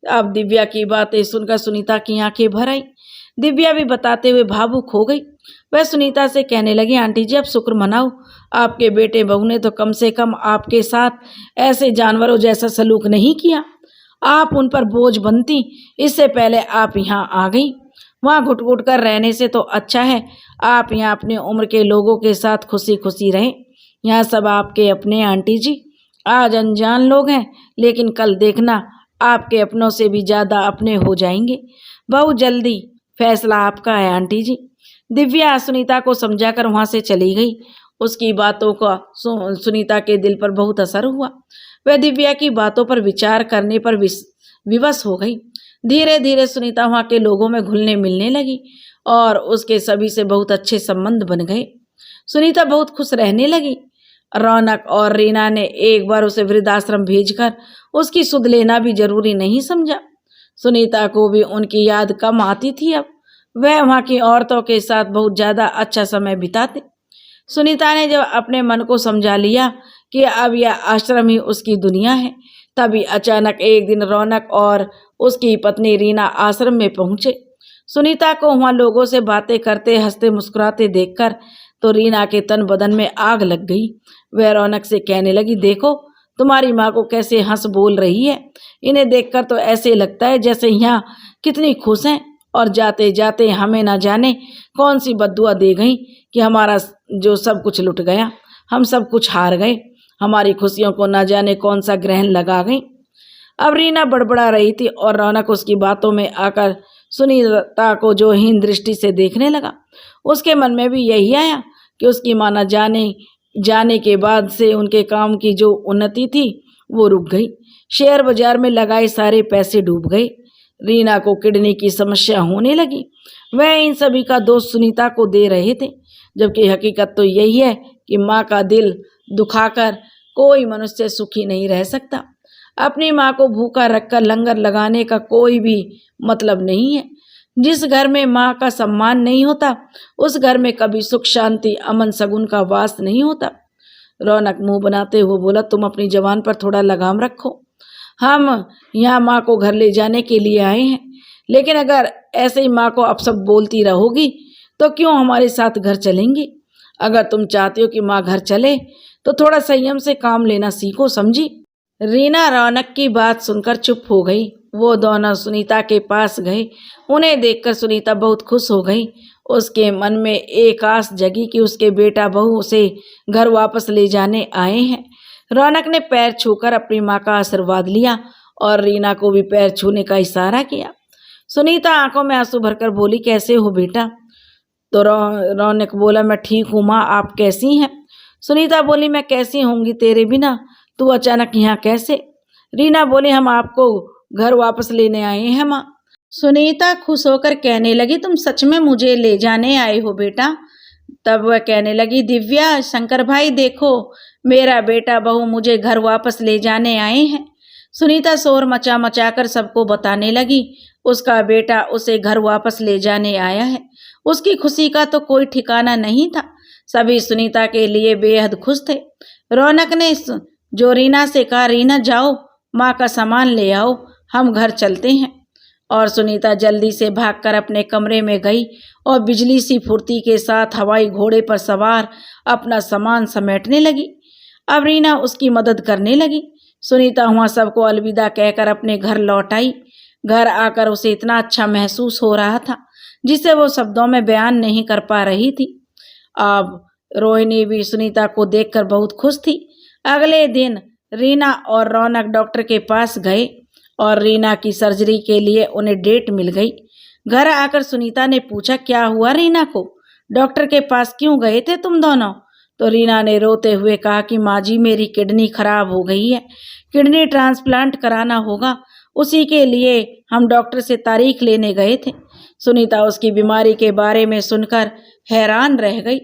अब दिव्या की बातें सुनकर सुनीता की आंखें भर आई। दिव्या भी बताते हुए भावुक हो गई। वह सुनीता से कहने लगी, आंटी जी, अब शुक्र मनाओ, आपके बेटे बहू ने तो कम से कम आपके साथ ऐसे जानवरों जैसा सलूक नहीं किया। आप उन पर बोझ बनती, इससे पहले आप यहाँ आ गई। वहाँ घुट घुट कर रहने से तो अच्छा है आप यहाँ अपने उम्र के लोगों के साथ खुशी खुशी रहें। यहाँ सब आपके अपने आंटी जी। आज अनजान लोग हैं, लेकिन कल देखना आपके अपनों से भी ज़्यादा अपने हो जाएंगे। बहुत जल्दी फैसला आपका है आंटी जी। दिव्या सुनीता को समझाकर वहाँ से चली गई। उसकी बातों का सुनीता के दिल पर बहुत असर हुआ। वह दिव्या की बातों पर विचार करने पर विवश हो गई। धीरे धीरे सुनीता वहाँ के लोगों में घुलने मिलने लगी और उसके सभी से बहुत अच्छे संबंध बन गए। सुनीता बहुत खुश रहने लगी। रौनक और रीना ने एक बार उसे वृद्धाश्रम भेजकर उसकी सुध लेना भी जरूरी नहीं समझा। सुनीता को भी उनकी याद कम आती थी। अब वह वहाँ की औरतों के साथ बहुत ज़्यादा अच्छा समय बिताते। सुनीता ने जब अपने मन को समझा लिया कि अब यह आश्रम ही उसकी दुनिया है, तभी अचानक एक दिन रौनक और उसकी पत्नी रीना आश्रम में पहुंचे। सुनीता को वहाँ लोगों से बातें करते हंसते मुस्कुराते देखकर तो रीना के तन बदन में आग लग गई। वह रौनक से कहने लगी, देखो तुम्हारी माँ को कैसे हंस बोल रही है। इन्हें देखकर तो ऐसे लगता है जैसे यहाँ कितनी खुश हैं, और जाते जाते हमें ना जाने कौन सी बद्दुआ दे गई कि हमारा जो सब कुछ लुट गया, हम सब कुछ हार गए, हमारी खुशियों को ना जाने कौन सा ग्रहण लगा गई। अब रीना बड़बड़ा रही थी और रौनक उसकी बातों में आकर सुनीता को जो हीन दृष्टि से देखने लगा। उसके मन में भी यही आया कि उसकी माँ न जाने के बाद से उनके काम की जो उन्नति थी वो रुक गई। शेयर बाजार में लगाए सारे पैसे डूब गए। रीना को किडनी की समस्या होने लगी। वह इन सभी का दोष सुनीता को दे रहे थे, जबकि हकीकत तो यही है कि माँ का दिल दुखाकर कोई मनुष्य सुखी नहीं रह सकता। अपनी माँ को भूखा रखकर लंगर लगाने का कोई भी मतलब नहीं है। जिस घर में माँ का सम्मान नहीं होता उस घर में कभी सुख शांति अमन शगुन का वास नहीं होता। रौनक मुंह बनाते हुए बोला, तुम अपनी जबान पर थोड़ा लगाम रखो। हम यहाँ माँ को घर ले जाने के लिए आए हैं, लेकिन अगर ऐसे ही माँ को अब सब बोलती रहोगी तो क्यों हमारे साथ घर चलेंगी। अगर तुम चाहती हो कि माँ घर चले तो थोड़ा संयम से काम लेना सीखो, समझी। रीना रौनक की बात सुनकर चुप हो गई। वो दोनों सुनीता के पास गए। उन्हें देखकर सुनीता बहुत खुश हो गई। उसके मन में एक आस जगी कि उसके बेटा बहू उसे घर वापस ले जाने आए हैं। रौनक ने पैर छूकर अपनी माँ का आशीर्वाद लिया और रीना को भी पैर छूने का इशारा किया। सुनीता आंखों में आंसू भरकर बोली, कैसे हो बेटा। तो रौनक बोला, मैं ठीक हूँ माँ, आप कैसी हैं। सुनीता बोली, मैं कैसी होंगी तेरे बिना, तू अचानक यहाँ कैसे। रीना बोली, हम आपको घर वापस लेने आए हैं माँ। सुनीता खुश होकर कहने लगी, तुम सच में मुझे ले जाने आए हो बेटा। तब वह कहने लगी, दिव्या, शंकर भाई देखो, मेरा बेटा बहू मुझे घर वापस ले जाने आए हैं। सुनीता शोर मचा मचा कर सबको बताने लगी उसका बेटा उसे घर वापस ले जाने आया है। उसकी खुशी का तो कोई ठिकाना नहीं था। सभी सुनीता के लिए बेहद खुश थे। रौनक ने जो रीना से कहा, रीना जाओ माँ का सामान ले आओ, हम घर चलते हैं। और सुनीता जल्दी से भागकर अपने कमरे में गई और बिजली सी फुर्ती के साथ हवाई घोड़े पर सवार अपना सामान समेटने लगी। अब रीना उसकी मदद करने लगी। सुनीता वहाँ सबको अलविदा कहकर अपने घर लौट आई। घर आकर उसे इतना अच्छा महसूस हो रहा था जिसे वो शब्दों में बयान नहीं कर पा रही थी। अब रोहिणी भी सुनीता को देखकर बहुत खुश थी। अगले दिन रीना और रौनक डॉक्टर के पास गए और रीना की सर्जरी के लिए उन्हें डेट मिल गई। घर आकर सुनीता ने पूछा, क्या हुआ रीना को, डॉक्टर के पास क्यों गए थे तुम दोनों। तो रीना ने रोते हुए कहा कि माँ जी, मेरी किडनी खराब हो गई है, किडनी ट्रांसप्लांट कराना होगा, उसी के लिए हम डॉक्टर से तारीख लेने गए थे। सुनीता उसकी बीमारी के बारे में सुनकर हैरान रह गई।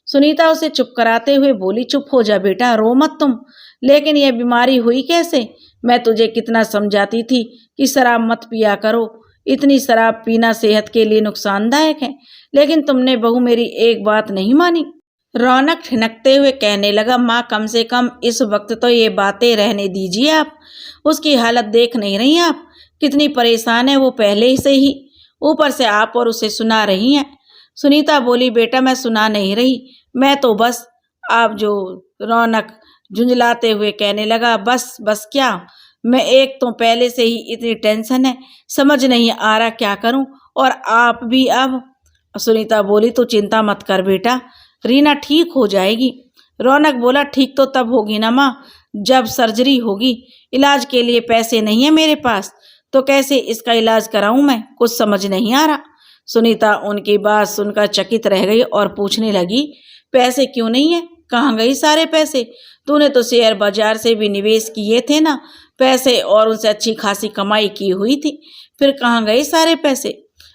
सुनीता उसे चुप कराते हुए बोली, चुप हो जा बेटा, रो मत तुम। लेकिन यह बीमारी हुई कैसे। मैं तुझे कितना समझाती थी कि शराब मत पिया करो, इतनी शराब पीना सेहत के लिए नुकसानदायक है, लेकिन तुमने बहू मेरी एक बात नहीं मानी। रौनक ठिनकते हुए कहने लगा, माँ कम से कम इस वक्त तो ये बातें रहने दीजिए आप। उसकी हालत देख नहीं रही आप, कितनी परेशान है वो पहले से ही, ऊपर से आप और उसे सुना रही हैं। सुनीता बोली, बेटा मैं सुना नहीं रही, मैं तो बस। आप जो रौनक झुंझलाते हुए कहने लगा, बस बस क्या, मैं एक तो पहले से ही इतनी टेंशन है, समझ नहीं आ रहा क्या करूं, और आप भी अब। सुनीता बोली, तो चिंता मत कर बेटा, रीना ठीक हो जाएगी। रौनक बोला, ठीक तो तब होगी ना माँ जब सर्जरी होगी, इलाज के लिए पैसे नहीं है मेरे पास, तो कैसे इसका इलाज कराऊं मैं, कुछ समझ नहीं आ रहा। सुनीता उनकी बात सुनकर चकित रह गई और पूछने लगी, पैसे क्यों नहीं है, कहाँ गई सारे पैसे, तूने तो शेयर बाजार से भी निवेश किए थे ना पैसे, और उनसे अच्छी खासी कमाई की हुई थी, फिर कहाँ गए सारे पैसे।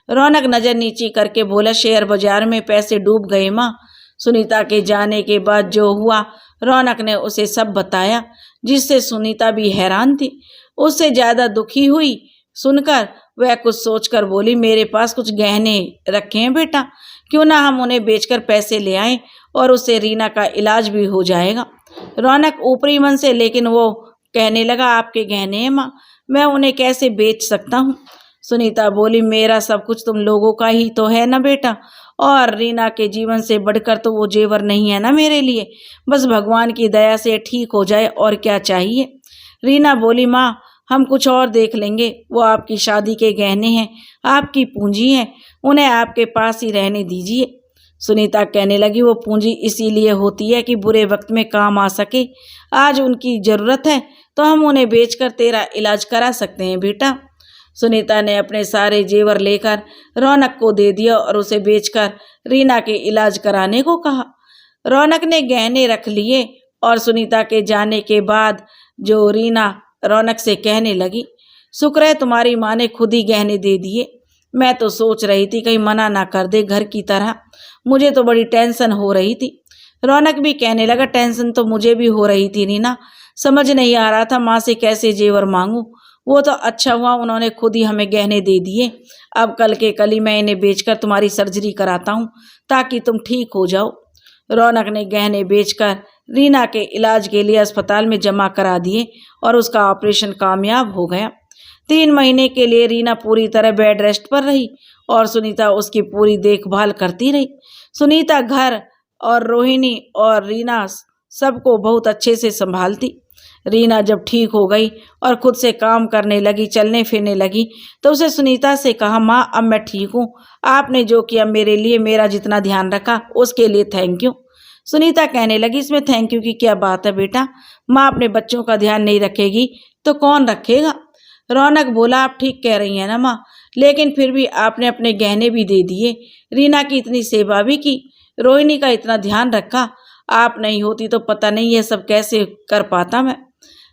रौनक नज़र नीची करके बोला, शेयर बाजार में पैसे डूब गए माँ। सुनीता के जाने के बाद जो हुआ रौनक ने उसे सब बताया, जिससे सुनीता भी हैरान थी। उससे ज्यादा दुखी हुई सुनकर वह कुछ सोचकर बोली, मेरे पास कुछ गहने रखे हैं बेटा, क्यों ना हम उन्हें बेचकर पैसे ले आएं और उससे रीना का इलाज भी हो जाएगा। रौनक ऊपरी मन से लेकिन वो कहने लगा, आपके गहने हैं माँ, मैं उन्हें कैसे बेच सकता हूँ। सुनीता बोली, मेरा सब कुछ तुम लोगों का ही तो है ना बेटा, और रीना के जीवन से बढ़कर तो वो जेवर नहीं है ना मेरे लिए। बस भगवान की दया से ठीक हो जाए और क्या चाहिए। रीना बोली, माँ हम कुछ और देख लेंगे, वो आपकी शादी के गहने हैं, आपकी पूंजी है, उन्हें आपके पास ही रहने दीजिए। सुनीता कहने लगी, वो पूंजी इसीलिए होती है कि बुरे वक्त में काम आ सके। आज उनकी जरूरत है तो हम उन्हें बेचकर तेरा इलाज करा सकते हैं बेटा। सुनीता ने अपने सारे जेवर लेकर रौनक को दे दिया और उसे बेचकर रीना के इलाज कराने को कहा। रौनक ने गहने रख लिए और सुनीता के जाने के बाद जो रीना रौनक से कहने लगी, शुक्र है तुम्हारी माँ ने खुद ही गहने दे दिए, मैं तो सोच रही थी कहीं मना ना कर दे घर की तरह, मुझे तो बड़ी टेंशन हो रही थी। रौनक भी कहने लगा, टेंशन तो मुझे भी हो रही थी रीना, समझ नहीं आ रहा था माँ से कैसे जेवर मांगूं। वो तो अच्छा हुआ उन्होंने खुद ही हमें गहने दे दिए। अब कल के कल ही मैं इन्हें बेचकर तुम्हारी सर्जरी कराता हूँ ताकि तुम ठीक हो जाओ। रौनक ने गहने बेचकर रीना के इलाज के लिए अस्पताल में जमा करा दिए और उसका ऑपरेशन कामयाब हो गया। 3 महीने के लिए रीना पूरी तरह बेड रेस्ट पर रही और सुनीता उसकी पूरी देखभाल करती रही। सुनीता घर और रोहिणी और रीना सबको बहुत अच्छे से संभालती। रीना जब ठीक हो गई और खुद से काम करने लगी, चलने फिरने लगी, तो उसे सुनीता से कहा, माँ अब मैं ठीक हूँ, आपने जो किया मेरे लिए, मेरा जितना ध्यान रखा उसके लिए थैंक यू। सुनीता कहने लगी, इसमें थैंक यू की क्या बात है बेटा, माँ अपने बच्चों का ध्यान नहीं रखेगी तो कौन रखेगा। रौनक बोला, आप ठीक कह रही हैं ना माँ, लेकिन फिर भी आपने अपने गहने भी दे दिए, रीना की इतनी सेवा भी की, रोहिणी का इतना ध्यान रखा, आप नहीं होती तो पता नहीं ये सब कैसे कर पाता मैं।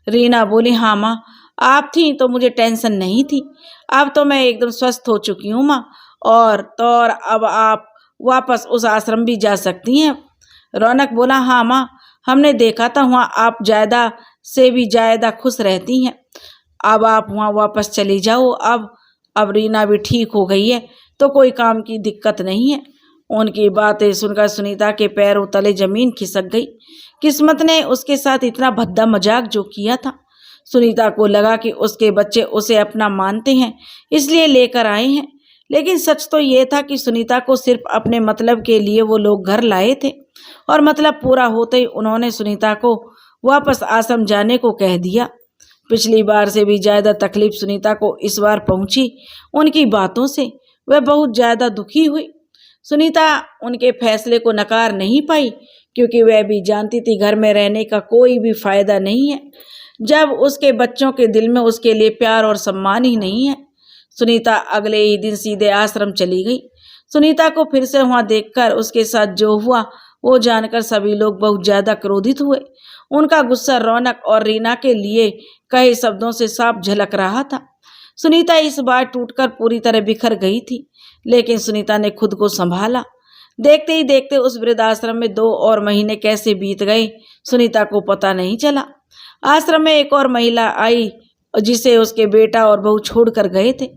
रीना बोली, हाँ माँ, आप थी तो मुझे टेंशन नहीं थी, अब तो मैं एकदम स्वस्थ हो चुकी हूँ माँ, और अब आप वापस उस आश्रम भी जा सकती हैं। रौनक बोला, हाँ माँ, हमने देखा था वहाँ आप ज़्यादा से भी ज़्यादा खुश रहती हैं, अब आप वहाँ वापस चली जाओ। अब रीना भी ठीक हो गई है तो कोई काम की दिक्कत नहीं है। उनकी बातें सुनकर सुनीता के पैरों तले जमीन खिसक गई। किस्मत ने उसके साथ इतना भद्दा मजाक जो किया था। सुनीता को लगा कि उसके बच्चे उसे अपना मानते हैं इसलिए लेकर आए हैं, लेकिन सच तो ये था कि सुनीता को सिर्फ अपने मतलब के लिए वो लोग घर लाए थे और मतलब पूरा होते ही उन्होंने सुनीता को वापस आश्रम जाने को कह दिया। पिछली बार से भी ज़्यादा तकलीफ सुनीता को इस बार पहुंची उनकी बातों से। वह बहुत ज़्यादा दुखी हुई। सुनीता उनके फैसले को नकार नहीं पाई क्योंकि वह भी जानती थी घर में रहने का कोई भी फायदा नहीं है जब उसके बच्चों के दिल में उसके लिए प्यार और सम्मान ही नहीं है। सुनीता अगले ही दिन सीधे आश्रम चली गई। सुनीता को फिर से वहां देखकर उसके साथ जो हुआ वो जानकर सभी लोग बहुत ज्यादा क्रोधित हुए। उनका गुस्सा रौनक और रीना के लिए कई शब्दों से साफ झलक रहा था। सुनीता इस बार टूटकर पूरी तरह बिखर गई थी, लेकिन सुनीता ने खुद को संभाला। देखते ही देखते उस वृद्धाश्रम में 2 और महीने कैसे बीत गए सुनीता को पता नहीं चला। आश्रम में एक और महिला आई जिसे उसके बेटा और बहू छोड़कर गए थे।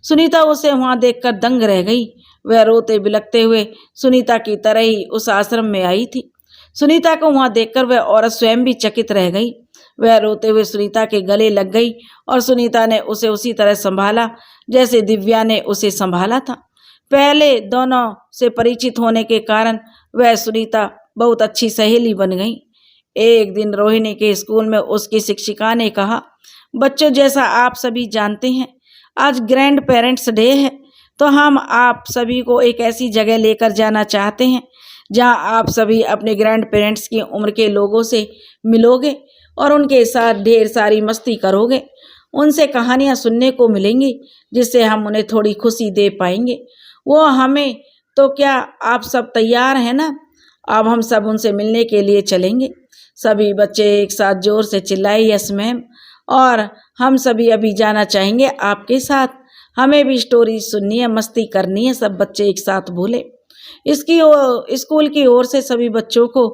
सुनीता उसे वहां देखकर दंग रह गई। वह रोते बिलखते हुए सुनीता की तरह ही उस आश्रम में आई थी। सुनीता को वहां देखकर वह औरत स्वयं भी चकित रह गई। वह रोते हुए सुनीता के गले लग गई और सुनीता ने उसे उसी तरह संभाला जैसे दिव्या ने उसे संभाला था। पहले दोनों से परिचित होने के कारण वह सुनीता बहुत अच्छी सहेली बन गई। एक दिन रोहिणी के स्कूल में उसकी शिक्षिका ने कहा, बच्चों जैसा आप सभी जानते हैं आज ग्रैंड पेरेंट्स डे है, तो हम आप सभी को एक ऐसी जगह लेकर जाना चाहते हैं जहां आप सभी अपने ग्रैंड पेरेंट्स की उम्र के लोगों से मिलोगे और उनके साथ ढेर सारी मस्ती करोगे। उनसे कहानियां सुनने को मिलेंगी जिससे हम उन्हें थोड़ी खुशी दे पाएंगे। वो हमें तो क्या आप सब तैयार हैं ना? अब हम सब उनसे मिलने के लिए चलेंगे। सभी बच्चे एक साथ जोर से चिल्लाए, यस मैम, और हम सभी अभी जाना चाहेंगे आपके साथ, हमें भी स्टोरी सुननी है, मस्ती करनी है। सब बच्चे एक साथ बोले। स्कूल की ओर से सभी बच्चों को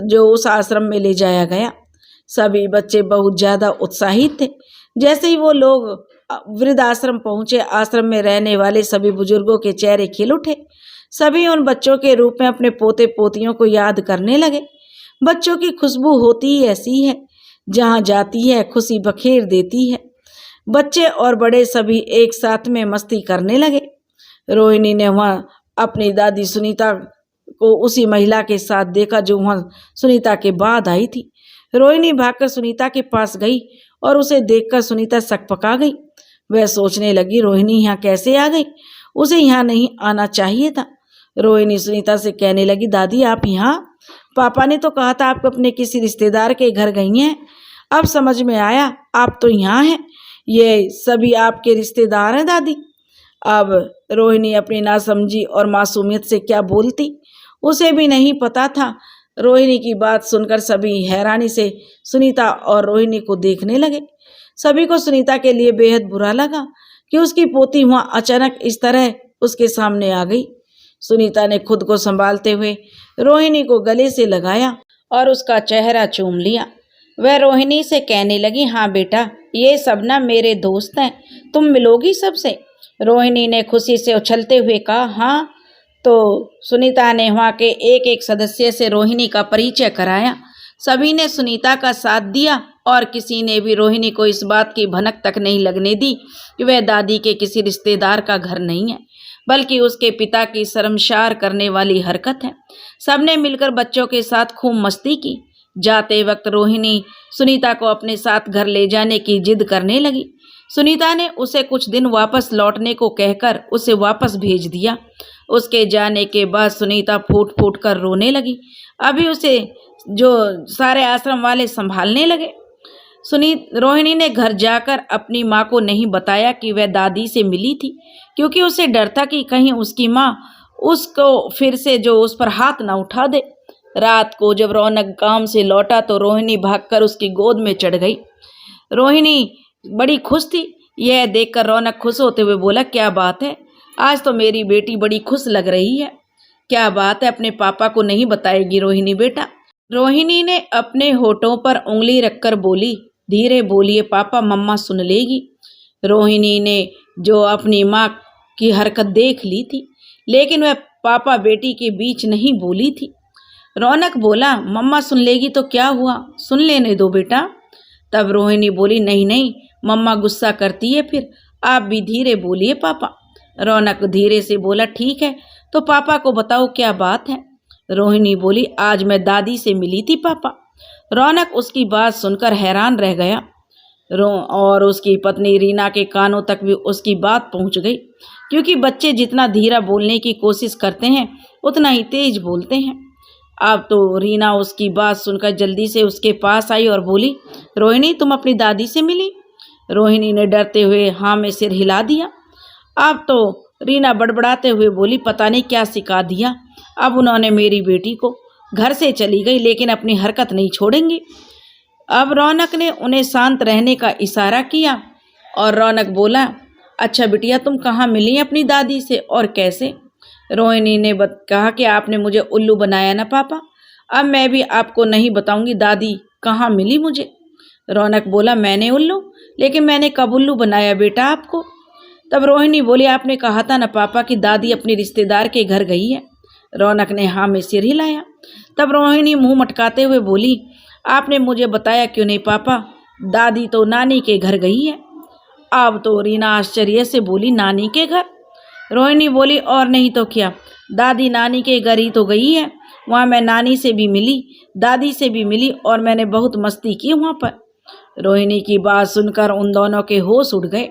जो उस आश्रम में ले जाया गया। सभी बच्चे बहुत ज़्यादा उत्साहित थे। जैसे ही वो लोग वृद्धाश्रम पहुँचे, आश्रम में रहने वाले सभी बुजुर्गों के चेहरे खिल उठे। सभी उन बच्चों के रूप में अपने पोते पोतियों को याद करने लगे। बच्चों की खुशबू होती ही ऐसी है, जहाँ जाती है खुशी बखेर देती है। बच्चे और बड़े सभी एक साथ में मस्ती करने लगे। रोहिणी ने वहाँ अपनी दादी सुनीता को उसी महिला के साथ देखा जो वहाँ सुनीता के बाद आई थी। रोहिणी भागकर सुनीता के पास गई और उसे देखकर सुनीता सकपका गई। वह सोचने लगी, रोहिणी यहाँ कैसे आ गई? उसे यहाँ नहीं आना चाहिए था। रोहिणी सुनीता से कहने लगी, दादी आप यहाँ? पापा ने तो कहा था आप अपने किसी रिश्तेदार के घर गई हैं। अब समझ में आया आप तो यहाँ हैं। ये सभी आपके रिश्तेदार हैं दादी। अब रोहिणी अपनी नासमझी और मासूमियत से क्या बोलती, उसे भी नहीं पता था। रोहिणी की बात सुनकर सभी हैरानी से सुनीता और रोहिणी को देखने लगे। सभी को सुनीता के लिए बेहद बुरा लगा कि उसकी पोती वहाँ अचानक इस तरह उसके सामने आ गई। सुनीता ने खुद को संभालते हुए रोहिणी को गले से लगाया और उसका चेहरा चूम लिया। वह रोहिणी से कहने लगी, हाँ बेटा, ये सब ना मेरे दोस्त हैं, तुम मिलोगी सबसे? रोहिणी ने खुशी से उछलते हुए कहा, हाँ। तो सुनीता ने वहाँ के एक एक सदस्य से रोहिणी का परिचय कराया। सभी ने सुनीता का साथ दिया और किसी ने भी रोहिणी को इस बात की भनक तक नहीं लगने दी कि वह दादी के किसी रिश्तेदार का घर नहीं है, बल्कि उसके पिता की शर्मसार करने वाली हरकत है। सबने मिलकर बच्चों के साथ खूब मस्ती की। जाते वक्त रोहिणी सुनीता को अपने साथ घर ले जाने की जिद करने लगी। सुनीता ने उसे कुछ दिन वापस लौटने को कहकर उसे वापस भेज दिया। उसके जाने के बाद सुनीता फूट फूट कर रोने लगी। अभी उसे जो सारे आश्रम वाले संभालने लगे। रोहिणी ने घर जाकर अपनी माँ को नहीं बताया कि वह दादी से मिली थी, क्योंकि उसे डर था कि कहीं उसकी माँ उसको फिर से जो उस पर हाथ न उठा दे। रात को जब रौनक काम से लौटा तो रोहिणी भागकर उसकी गोद में चढ़ गई। रोहिणी बड़ी खुश थी। यह देखकर रौनक खुश होते हुए बोला, क्या बात है, आज तो मेरी बेटी बड़ी खुश लग रही है। क्या बात है, अपने पापा को नहीं बताएगी रोहिणी बेटा? रोहिणी ने अपने होठों पर उंगली रखकर बोली, धीरे बोलिए पापा, मम्मा सुन लेगी। रोहिणी ने जो अपनी माँ की हरकत देख ली थी, लेकिन वह पापा बेटी के बीच नहीं बोली थी। रौनक बोला, मम्मा सुन लेगी तो क्या हुआ, सुन लेने दो बेटा। तब रोहिणी बोली, नहीं नहीं, मम्मा गुस्सा करती है फिर, आप भी धीरे बोलिए पापा। रौनक धीरे से बोला, ठीक है, तो पापा को बताओ क्या बात है। रोहिणी बोली, आज मैं दादी से मिली थी पापा। रौनक उसकी बात सुनकर हैरान रह गया और उसकी पत्नी रीना के कानों तक भी उसकी बात पहुंच गई, क्योंकि बच्चे जितना धीरा बोलने की कोशिश करते हैं उतना ही तेज बोलते हैं। अब तो रीना उसकी बात सुनकर जल्दी से उसके पास आई और बोली, रोहिणी तुम अपनी दादी से मिली? रोहिणी ने डरते हुए हाँ में सिर हिला दिया। अब तो रीना बड़बड़ाते हुए बोली, पता नहीं क्या सिखा दिया, अब उन्होंने मेरी बेटी को घर से चली गई, लेकिन अपनी हरकत नहीं छोड़ेंगी। अब रौनक ने उन्हें शांत रहने का इशारा किया और रौनक बोला, अच्छा बिटिया, तुम कहाँ मिली अपनी दादी से और कैसे? रोहिणी ने कहा कि आपने मुझे उल्लू बनाया ना पापा, अब मैं भी आपको नहीं बताऊंगी दादी कहाँ मिली मुझे। रौनक बोला, मैंने उल्लू? लेकिन मैंने कब उल्लू बनाया बेटा आपको? तब रोहिणी बोली, आपने कहा था ना पापा कि दादी अपने रिश्तेदार के घर गई है। रौनक ने हाँ में सिर हिलाया। तब रोहिणी मुंह मटकाते हुए बोली, आपने मुझे बताया क्यों नहीं पापा, दादी तो नानी के घर गई है। अब तो रीना आश्चर्य से बोली, नानी के घर? रोहिणी बोली, और नहीं तो क्या, दादी नानी के घर ही तो गई है। वहाँ मैं नानी से भी मिली, दादी से भी मिली और मैंने बहुत मस्ती की वहाँ पर। रोहिणी की बात सुनकर उन दोनों के होश उड़ गए।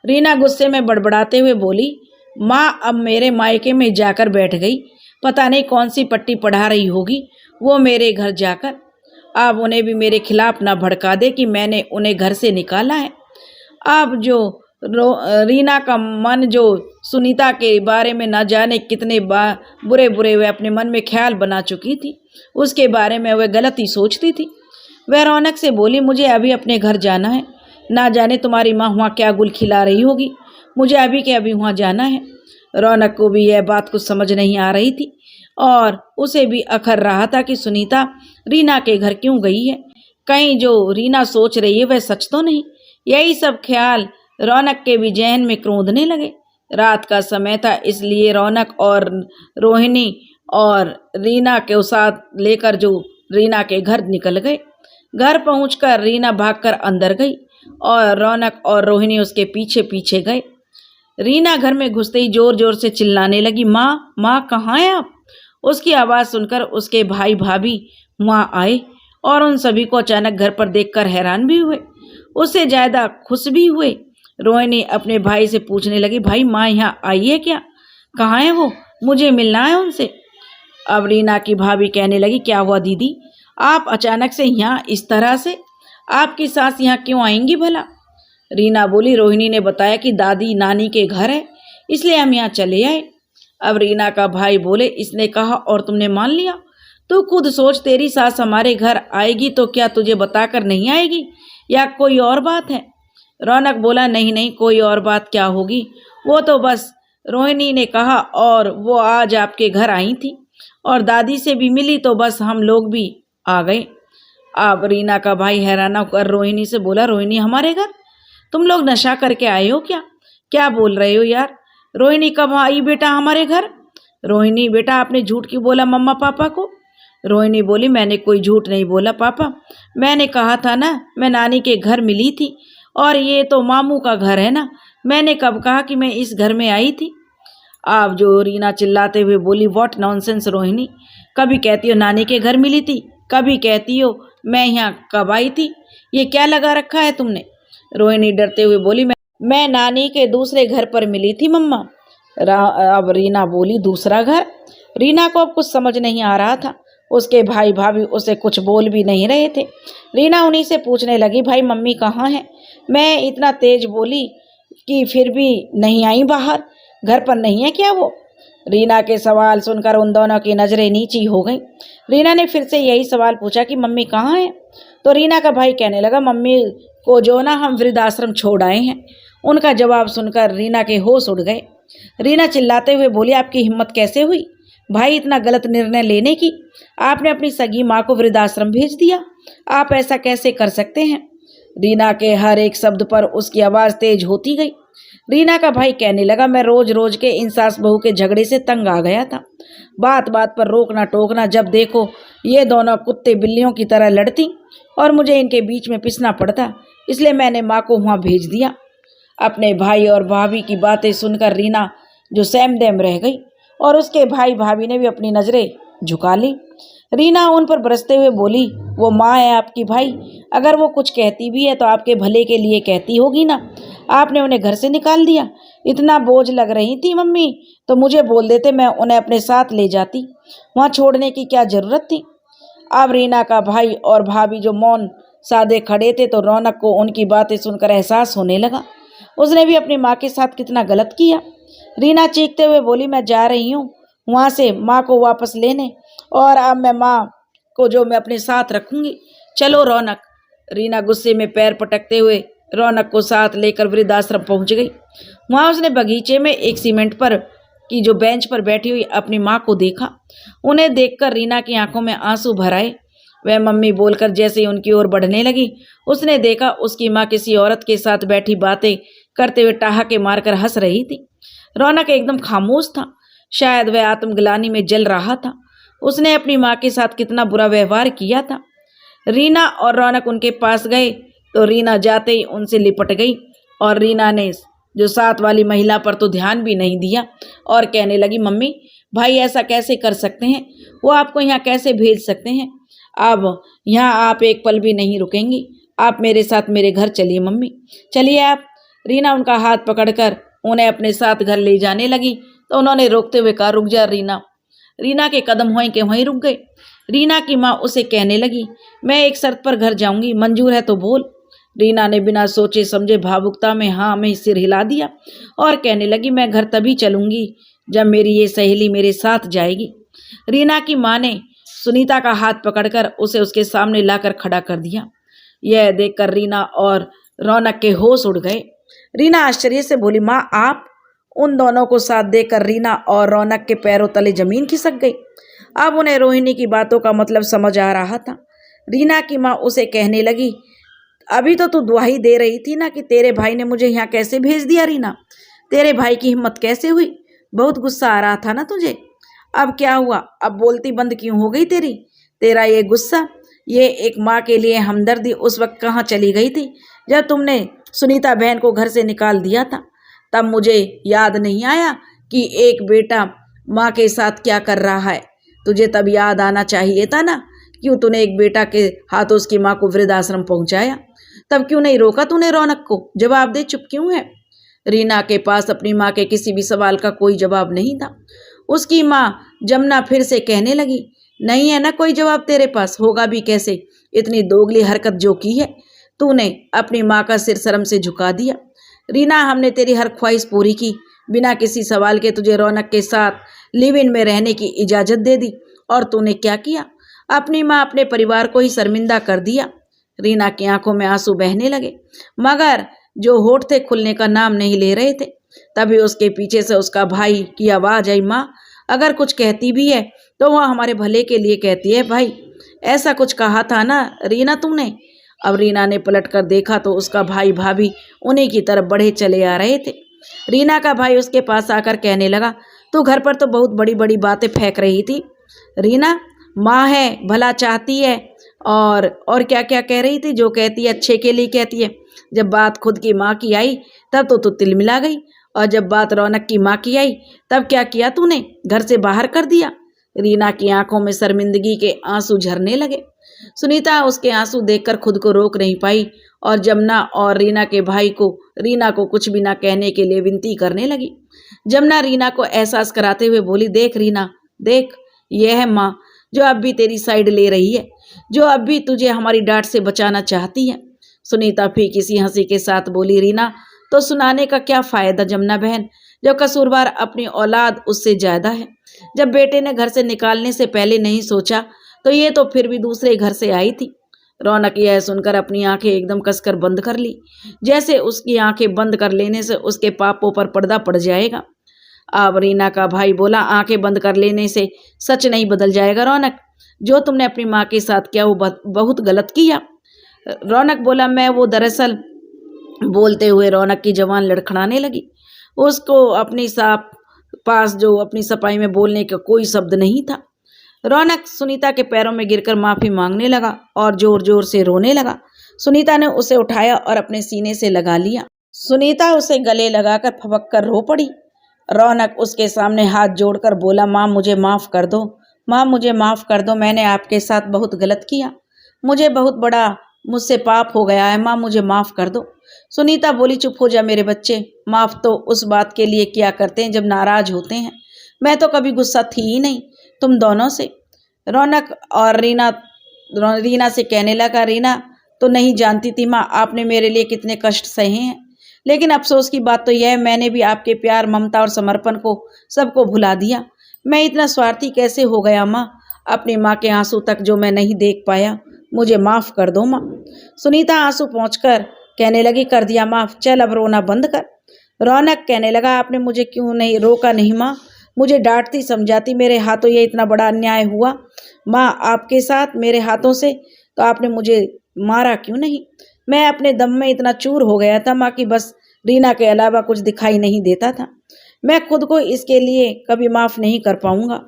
रीना गुस्से में बड़बड़ाते हुए बोली, माँ अब मेरे मायके में जाकर बैठ गई, पता नहीं कौन सी पट्टी पढ़ा रही होगी वो मेरे घर जाकर। अब उन्हें भी मेरे खिलाफ ना भड़का दे कि मैंने उन्हें घर से निकाला है। अब जो रीना का मन जो सुनीता के बारे में न जाने कितने बुरे बुरे वह अपने मन में ख्याल बना चुकी थी, उसके बारे में वह गलत ही सोचती थी। वह रौनक से बोली, मुझे अभी अपने घर जाना है, ना जाने तुम्हारी माँ वहाँ क्या गुल खिला रही होगी, मुझे अभी के अभी वहाँ जाना है। रौनक को भी यह बात कुछ समझ नहीं आ रही थी और उसे भी अखर रहा था कि सुनीता रीना के घर क्यों गई है। कहीं जो रीना सोच रही है वह सच तो नहीं। यही सब ख्याल रौनक के भी जहन में क्रोधने लगे। रात का समय था, इसलिए रौनक और रोहिणी और रीना के साथ लेकर जो रीना के घर निकल गए। घर पहुंचकर रीना भागकर अंदर गई और रौनक और रोहिणी उसके पीछे पीछे गए। रीना घर में घुसते ही जोर जोर से चिल्लाने लगी, माँ माँ कहाँ हैं आप? उसकी आवाज़ सुनकर उसके भाई भाभी वहाँ आए और उन सभी को अचानक घर पर देखकर हैरान भी हुए, उससे ज़्यादा खुश भी हुए। रोहिणी अपने भाई से पूछने लगी, भाई माँ यहाँ आई है क्या? कहाँ है वो? मुझे मिलना है उनसे। अब रीना की भाभी कहने लगी, क्या हुआ दीदी, आप अचानक से यहाँ इस तरह से? आपकी सास यहाँ क्यों आएंगी भला? रीना बोली, रोहिणी ने बताया कि दादी नानी के घर है, इसलिए हम यहाँ चले आए। अब रीना का भाई बोले, इसने कहा और तुमने मान लिया? तू खुद सोच, तेरी सास हमारे घर आएगी तो क्या तुझे बताकर नहीं आएगी या कोई और बात है? रौनक बोला, नहीं नहीं, कोई और बात क्या होगी, वो तो बस रोहिणी ने कहा और वो आज आपके घर आई थी और दादी से भी मिली तो बस हम लोग भी आ गए। अब रीना का भाई हैरान होकर रोहिणी से बोला, रोहिणी हमारे घर? तुम लोग नशा करके आए हो क्या? क्या बोल रहे हो यार? रोहिणी कब आई बेटा हमारे घर? रोहिणी, बेटा आपने झूठ क्यों बोला मम्मा पापा को? रोहिणी बोली, मैंने कोई झूठ नहीं बोला पापा, मैंने कहा था ना मैं नानी के घर मिली थी और ये तो मामू का घर है ना, मैंने कब कहा कि मैं इस घर में आई थी? आप जो रीना चिल्लाते हुए बोली, व्हाट नॉनसेंस रोहिणी, कभी कहती हो नानी के घर मिली थी, कभी कहती हो मैं यहाँ कब आई थी, ये क्या लगा रखा है तुमने? रोहिणी डरते हुए बोली, मैं नानी के दूसरे घर पर मिली थी मम्मा। अब रीना बोली, दूसरा घर? रीना को अब कुछ समझ नहीं आ रहा था। उसके भाई भाभी उसे कुछ बोल भी नहीं रहे थे। रीना उन्हीं से पूछने लगी, भाई मम्मी कहाँ है? मैं इतना तेज बोली कि फिर भी नहीं आई बाहर, घर पर नहीं है क्या वो? रीना के सवाल सुनकर उन दोनों की नज़रें नीची हो गईं। रीना ने फिर से यही सवाल पूछा कि मम्मी कहाँ है? तो रीना का भाई कहने लगा, मम्मी को जो ना हम वृद्धाश्रम छोड़ आए हैं। उनका जवाब सुनकर रीना के होश उड़ गए। रीना चिल्लाते हुए बोली, आपकी हिम्मत कैसे हुई भाई इतना गलत निर्णय लेने की? आपने अपनी सगी माँ को वृद्धाश्रम भेज दिया, आप ऐसा कैसे कर सकते हैं? रीना के हर एक शब्द पर उसकी आवाज़ तेज होती गई। रीना का भाई कहने लगा, मैं रोज रोज के इन सास बहू के झगड़े से तंग आ गया था। बात बात पर रोकना टोकना, जब देखो ये दोनों कुत्ते बिल्लियों की तरह लड़ती और मुझे इनके बीच में पिसना पड़ता, इसलिए मैंने माँ को वहाँ भेज दिया। अपने भाई और भाभी की बातें सुनकर रीना जो सहम रह गई और उसके भाई भाभी ने भी अपनी नज़रें झुका ली। रीना उन पर बरसते हुए बोली, वो माँ है आपकी भाई, अगर वो कुछ कहती भी है तो आपके भले के लिए कहती होगी ना, आपने उन्हें घर से निकाल दिया। इतना बोझ लग रही थी मम्मी तो मुझे बोल देते, मैं उन्हें अपने साथ ले जाती, वहाँ छोड़ने की क्या ज़रूरत थी? अब रीना का भाई और भाभी जो मौन सादे खड़े थे तो रौनक को उनकी बातें सुनकर एहसास होने लगा, उसने भी अपनी माँ के साथ कितना गलत किया। रीना चीखते हुए बोली, मैं जा रही हूँ वहाँ से माँ को वापस लेने और अब मैं माँ को जो मैं अपने साथ रखूँगी। चलो रौनक। रीना गुस्से में पैर पटकते हुए रौनक को साथ लेकर वृद्धाश्रम पहुँच गई। वहाँ उसने बगीचे में एक सीमेंट पर की जो बेंच पर बैठी हुई अपनी माँ को देखा। उन्हें देखकर रीना की आंखों में आंसू भर आए। वह मम्मी बोलकर जैसे ही उनकी ओर बढ़ने लगी, उसने देखा उसकी माँ किसी औरत के साथ बैठी बातें करते हुए ठहाके मारकर हंस रही थी। रौनक एकदम खामोश था, शायद वह आत्मग्लानि में जल रहा था। उसने अपनी माँ के साथ कितना बुरा व्यवहार किया था। रीना और रौनक उनके पास गए तो रीना जाते ही उनसे लिपट गई और रीना ने जो साथ वाली महिला पर तो ध्यान भी नहीं दिया और कहने लगी, मम्मी भाई ऐसा कैसे कर सकते हैं, वो आपको यहाँ कैसे भेज सकते हैं? अब यहाँ आप एक पल भी नहीं रुकेंगी, आप मेरे साथ मेरे घर चलिए मम्मी, चलिए आप। रीना उनका हाथ पकड़कर उन्हें अपने साथ घर ले जाने लगी तो उन्होंने रोकते हुए कहा, रुक जा रीना। रीना के कदम वहीं के वहीं रुक गए। रीना की माँ उसे कहने लगी, मैं एक शर्त पर घर जाऊंगी, मंजूर है तो बोल। रीना ने बिना सोचे समझे भावुकता में हाँ में सिर हिला दिया और कहने लगी, मैं घर तभी चलूंगी जब मेरी ये सहेली मेरे साथ जाएगी। रीना की माँ ने सुनीता का हाथ पकड़कर उसे उसके सामने लाकर खड़ा कर दिया। यह देखकर रीना और रौनक के होश उड़ गए। रीना आश्चर्य से बोली, माँ आप? उन दोनों को साथ देकर रीना और रौनक के पैरों तले जमीन खिसक गई। अब उन्हें रोहिणी की बातों का मतलब समझ आ रहा था। रीना की माँ उसे कहने लगी, अभी तो तू दुहाई दे रही थी ना कि तेरे भाई ने मुझे यहाँ कैसे भेज दिया रीना, तेरे भाई की हिम्मत कैसे हुई, बहुत गुस्सा आ रहा था ना तुझे, अब क्या हुआ, अब बोलती बंद क्यों हो गई तेरा ये गुस्सा, ये एक माँ के लिए हमदर्दी उस वक्त कहाँ चली गई थी जब तुमने सुनीता बहन को घर से निकाल दिया था। तब मुझे याद नहीं आया कि एक बेटा माँ के साथ क्या कर रहा है, तुझे तब याद आना चाहिए था ना, क्यों तूने एक बेटा के हाथों उसकी माँ को वृद्धाश्रम पहुंचाया, तब क्यों नहीं रोका तूने रौनक को, जवाब दे, चुप क्यों है। रीना के पास अपनी माँ के किसी भी सवाल का कोई जवाब नहीं था। उसकी माँ जमुना फिर से कहने लगी, नहीं है ना कोई जवाब तेरे पास, होगा भी कैसे, इतनी दोगली हरकत जो की है तूने, अपनी माँ का सिर शर्म से झुका दिया। रीना, हमने तेरी हर ख्वाहिश पूरी की, बिना किसी सवाल के तुझे रौनक के साथ लिव इन में रहने की इजाज़त दे दी, और तूने क्या किया, अपनी माँ अपने परिवार को ही शर्मिंदा कर दिया। रीना की आंखों में आंसू बहने लगे, मगर जो होठ थे खुलने का नाम नहीं ले रहे थे। तभी उसके पीछे से उसका भाई की आवाज़ आई, माँ अगर कुछ कहती भी है तो वह हमारे भले के लिए कहती है, भाई ऐसा कुछ कहा था ना रीना तुमने। अब रीना ने पलट कर देखा तो उसका भाई भाभी उन्हीं की तरफ बढ़े चले आ रहे थे। रीना का भाई उसके पास आकर कहने लगा, तू घर पर तो बहुत बड़ी बड़ी बातें फेंक रही थी रीना, माँ है, भला चाहती है, और क्या क्या कह रही थी, जो कहती है अच्छे के लिए कहती है। जब बात खुद की माँ की आई तब तो तू तिलमिला गई, और जब बात रौनक की माँ की आई तब क्या किया तूने, घर से बाहर कर दिया। रीना की आंखों में शर्मिंदगी के आंसू झरने लगे। सुनीता उसके आंसू देखकर खुद को रोक नहीं पाई और जमुना और रीना के भाई को रीना को कुछ भी ना कहने के लिए विनती करने लगी। जमुना रीना को एहसास कराते हुए बोली, देख रीना, देख, यह है माँ जो अब भी तेरी साइड ले रही है, जो अब भी तुझे हमारी डांट से बचाना चाहती है। सुनीता फिर किसी हंसी के साथ बोली, रीना, तो सुनाने का क्या फ़ायदा जमुना बहन, जब कसूरवार अपनी औलाद उससे ज़्यादा है। जब बेटे ने घर से निकालने से पहले नहीं सोचा तो ये तो फिर भी दूसरे घर से आई थी। रौनक यह सुनकर अपनी आंखें एकदम कसकर बंद कर ली, जैसे उसकी आंखें बंद कर लेने से उसके पापों पर पर्दा पड़ जाएगा। अब रीना का भाई बोला, आंखें बंद कर लेने से सच नहीं बदल जाएगा रौनक, जो तुमने अपनी माँ के साथ किया वो बहुत गलत किया। रौनक बोला, मैं वो दरअसल, बोलते हुए रौनक की जवान लड़खड़ाने लगी। उसको अपनी साफ पास जो अपनी सफाई में बोलने का कोई शब्द नहीं था। रौनक सुनीता के पैरों में गिरकर माफ़ी मांगने लगा और जोर जोर से रोने लगा। सुनीता ने उसे उठाया और अपने सीने से लगा लिया। सुनीता उसे गले लगाकर फपक कर रो पड़ी। रौनक उसके सामने हाथ जोड़कर बोला, माँ मुझे माफ़ कर दो, माँ मुझे माफ़ कर दो, मैंने आपके साथ बहुत गलत किया, मुझे बहुत बड़ा मुझसे पाप हो गया है, माँ मुझे माफ़ कर दो। सुनीता बोली, चुप हो जा मेरे बच्चे, माफ़ तो उस बात के लिए किया करते हैं जब नाराज़ होते हैं, मैं तो कभी गुस्सा थी ही नहीं तुम दोनों से। रौनक और रीना से कहने लगा, रीना तो नहीं जानती थी माँ आपने मेरे लिए कितने कष्ट सहे हैं, लेकिन अफसोस की बात तो यह है मैंने भी आपके प्यार, ममता और समर्पण को सबको भुला दिया। मैं इतना स्वार्थी कैसे हो गया माँ, अपनी माँ के आंसू तक जो मैं नहीं देख पाया, मुझे माफ़ कर दो माँ। सुनीता आंसू पोंछकर कहने लगी, कर दिया माफ़, चल अब रोना बंद कर। रौनक कहने लगा, आपने मुझे क्यों नहीं रोका, नहीं माँ, मुझे डांटती समझाती, मेरे हाथों ये इतना बड़ा अन्याय हुआ माँ आपके साथ मेरे हाथों से, तो आपने मुझे मारा क्यों नहीं। मैं अपने दम में इतना चूर हो गया था माँ कि बस रीना के अलावा कुछ दिखाई नहीं देता था। मैं खुद को इसके लिए कभी माफ़ नहीं कर पाऊँगा,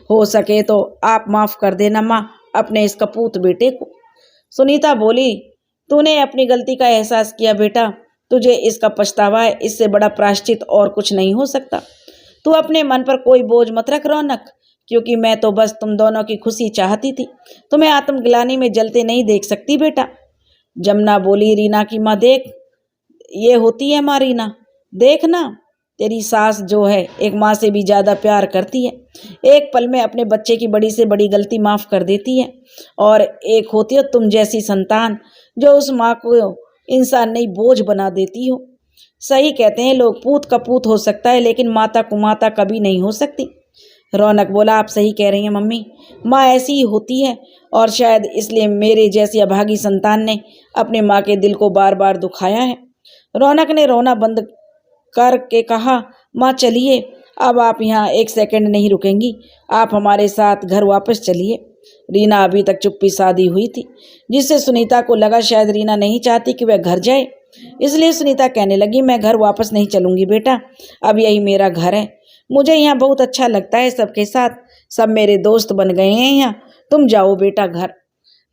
हो सके तो आप माफ़ कर देना माँ अपने इस कपूत बेटे को। सुनीता बोली, तूने अपनी गलती का एहसास किया बेटा, तुझे इसका पछतावा है, इससे बड़ा प्रायश्चित और कुछ नहीं हो सकता। तू अपने मन पर कोई बोझ मत रख रौनक, क्योंकि मैं तो बस तुम दोनों की खुशी चाहती थी, तुम्हें आत्मग्लानि में जलते नहीं देख सकती बेटा। जमुना बोली, रीना की माँ देख, ये होती है माँ रीना, देख ना तेरी सास जो है एक माँ से भी ज़्यादा प्यार करती है, एक पल में अपने बच्चे की बड़ी से बड़ी गलती माफ़ कर देती है, और एक होती है तुम जैसी संतान जो उस माँ को इंसान नहीं बोझ बना देती हो। सही कहते हैं लोग, पूत कपूत हो सकता है लेकिन माता कुमाता कभी नहीं हो सकती। रौनक बोला, आप सही कह रही हैं मम्मी, माँ ऐसी ही होती है, और शायद इसलिए मेरे जैसी अभागी संतान ने अपने माँ के दिल को बार बार दुखाया है। रौनक ने रोना बंद करके कहा, माँ चलिए अब आप यहाँ एक सेकंड नहीं रुकेंगी, आप हमारे साथ घर वापस चलिए। रीना अभी तक चुप्पी साधी हुई थी, जिससे सुनीता को लगा शायद रीना नहीं चाहती कि वह घर जाए। इसलिए सुनीता कहने लगी, मैं घर वापस नहीं चलूंगी बेटा, अब यही मेरा घर है, मुझे यहाँ बहुत अच्छा लगता है सबके साथ, सब मेरे दोस्त बन गए हैं यहाँ, तुम जाओ बेटा घर।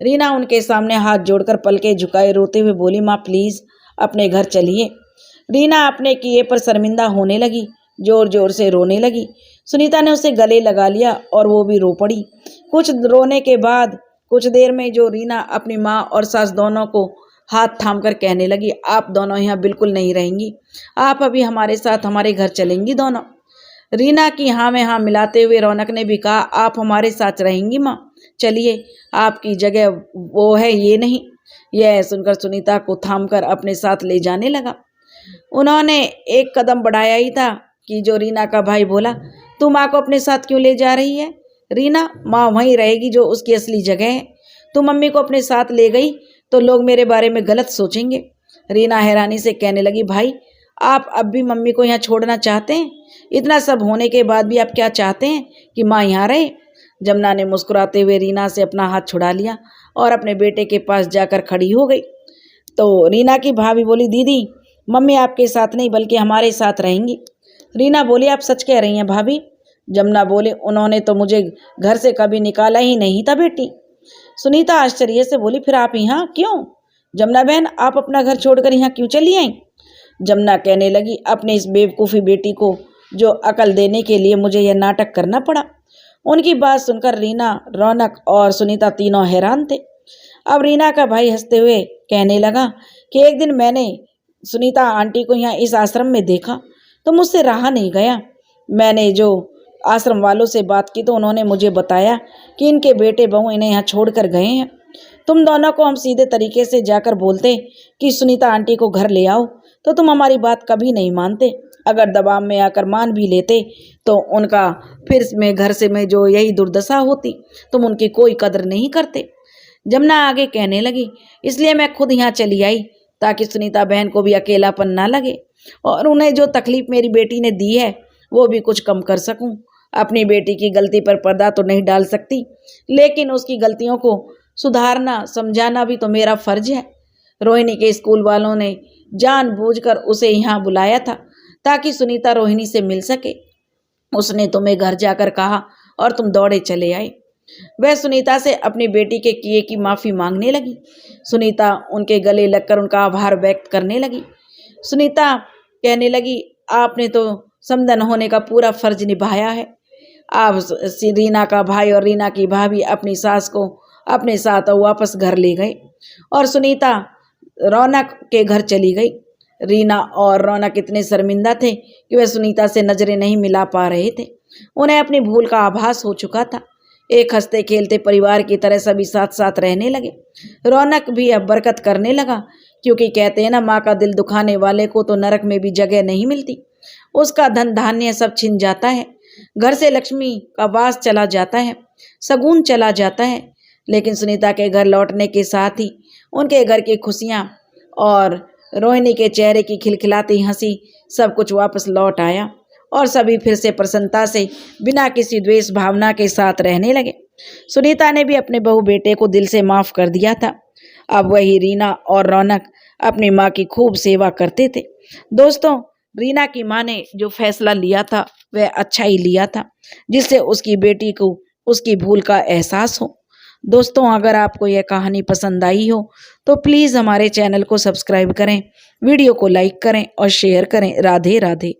रीना उनके सामने हाथ जोड़कर पलके झुकाए रोते हुए बोली, माँ प्लीज अपने घर चलिए। रीना अपने किए पर शर्मिंदा होने लगी, जोर जोर से रोने लगी। सुनीता ने उसे गले लगा लिया और वो भी रो पड़ी। कुछ रोने के बाद कुछ देर में जो रीना अपनी माँ और सास दोनों को हाथ थाम कर कहने लगी, आप दोनों यहाँ बिल्कुल नहीं रहेंगी, आप अभी हमारे साथ हमारे घर चलेंगी दोनों। रीना की हाँ में हाँ मिलाते हुए रौनक ने भी कहा, आप हमारे साथ रहेंगी माँ, चलिए, आपकी जगह वो है ये नहीं। यह सुनकर सुनीता को थामकर अपने साथ ले जाने लगा। उन्होंने एक कदम बढ़ाया ही था कि जो रीना का भाई बोला, तू माँ को अपने साथ क्यों ले जा रही है? रीना, माँ वहीं रहेगी जो उसकी असली जगह है, तू मम्मी को अपने साथ ले गई तो लोग मेरे बारे में गलत सोचेंगे। रीना हैरानी से कहने लगी, भाई आप अब भी मम्मी को यहाँ छोड़ना चाहते हैं? इतना सब होने के बाद भी आप क्या चाहते हैं कि माँ यहाँ रहे? जमुना ने मुस्कुराते हुए रीना से अपना हाथ छुड़ा लिया और अपने बेटे के पास जाकर खड़ी हो गई। तो रीना की भाभी बोली, दीदी मम्मी आपके साथ नहीं बल्कि हमारे साथ रहेंगी। रीना बोली, आप सच कह रही हैं भाभी? जमुना बोले, उन्होंने तो मुझे घर से कभी निकाला ही नहीं था बेटी। सुनीता आश्चर्य से बोली, फिर आप यहाँ क्यों? जमुना बहन, आप अपना घर छोड़कर यहाँ क्यों चली आई? जमुना कहने लगी, अपने इस बेवकूफ़ी बेटी को जो अकल देने के लिए मुझे यह नाटक करना पड़ा। उनकी बात सुनकर रीना, रौनक और सुनीता तीनों हैरान थे। अब रीना का भाई हंसते हुए कहने लगा कि एक दिन मैंने सुनीता आंटी को यहाँ इस आश्रम में देखा तो मुझसे रहा नहीं गया। मैंने जो आश्रम वालों से बात की तो उन्होंने मुझे बताया कि इनके बेटे बहू इन्हें यहाँ छोड़कर गए हैं। तुम दोनों को हम सीधे तरीके से जाकर बोलते कि सुनीता आंटी को घर ले आओ तो तुम हमारी बात कभी नहीं मानते। अगर दबाव में आकर मान भी लेते तो उनका फिर में घर से में जो यही दुर्दशा होती, तुम उनकी कोई कदर नहीं करते। जमुना आगे कहने लगी, इसलिए मैं खुद यहाँ चली आई ताकि सुनीता बहन को भी अकेलापन ना लगे और उन्हें जो तकलीफ मेरी बेटी ने दी है वो भी कुछ कम कर सकूं। अपनी बेटी की गलती पर पर्दा तो नहीं डाल सकती, लेकिन उसकी गलतियों को सुधारना समझाना भी तो मेरा फर्ज है। रोहिणी के स्कूल वालों ने जानबूझकर उसे यहाँ बुलाया था ताकि सुनीता रोहिणी से मिल सके। उसने तुम्हें घर जाकर कहा और तुम दौड़े चले आए। वह सुनीता से अपनी बेटी के किए की माफ़ी मांगने लगी। सुनीता उनके गले लगकर उनका आभार व्यक्त करने लगी। सुनीता कहने लगी, आपने तो समधन होने का पूरा फर्ज निभाया है। आप रीना का भाई और रीना की भाभी अपनी सास को अपने साथ वापस घर ले गए और सुनीता रौनक के घर चली गई। रीना और रौनक इतने शर्मिंदा थे कि वह सुनीता से नजरें नहीं मिला पा रहे थे। उन्हें अपनी भूल का आभास हो चुका था। एक हंसते खेलते परिवार की तरह सभी साथ साथ रहने लगे। रौनक भी अब बरकत करने लगा, क्योंकि कहते हैं ना, माँ का दिल दुखाने वाले को तो नरक में भी जगह नहीं मिलती। उसका धन धान्य सब छिन जाता है, घर से लक्ष्मी का वास चला जाता है, शगुन चला जाता है। लेकिन सुनीता के घर लौटने के साथ ही उनके घर की खुशियाँ और रोहिणी के चेहरे की खिलखिलाती हंसी सब कुछ वापस लौट आया और सभी फिर से प्रसन्नता से बिना किसी द्वेष भावना के साथ रहने लगे। सुनीता ने भी अपने बहू बेटे को दिल से माफ़ कर दिया था। अब वही रीना और रौनक अपनी माँ की खूब सेवा करते थे। दोस्तों, रीना की माँ ने जो फैसला लिया था वह अच्छा ही लिया था, जिससे उसकी बेटी को उसकी भूल का एहसास हो। दोस्तों, अगर आपको यह कहानी पसंद आई हो तो प्लीज़ हमारे चैनल को सब्सक्राइब करें, वीडियो को लाइक करें और शेयर करें। राधे राधे।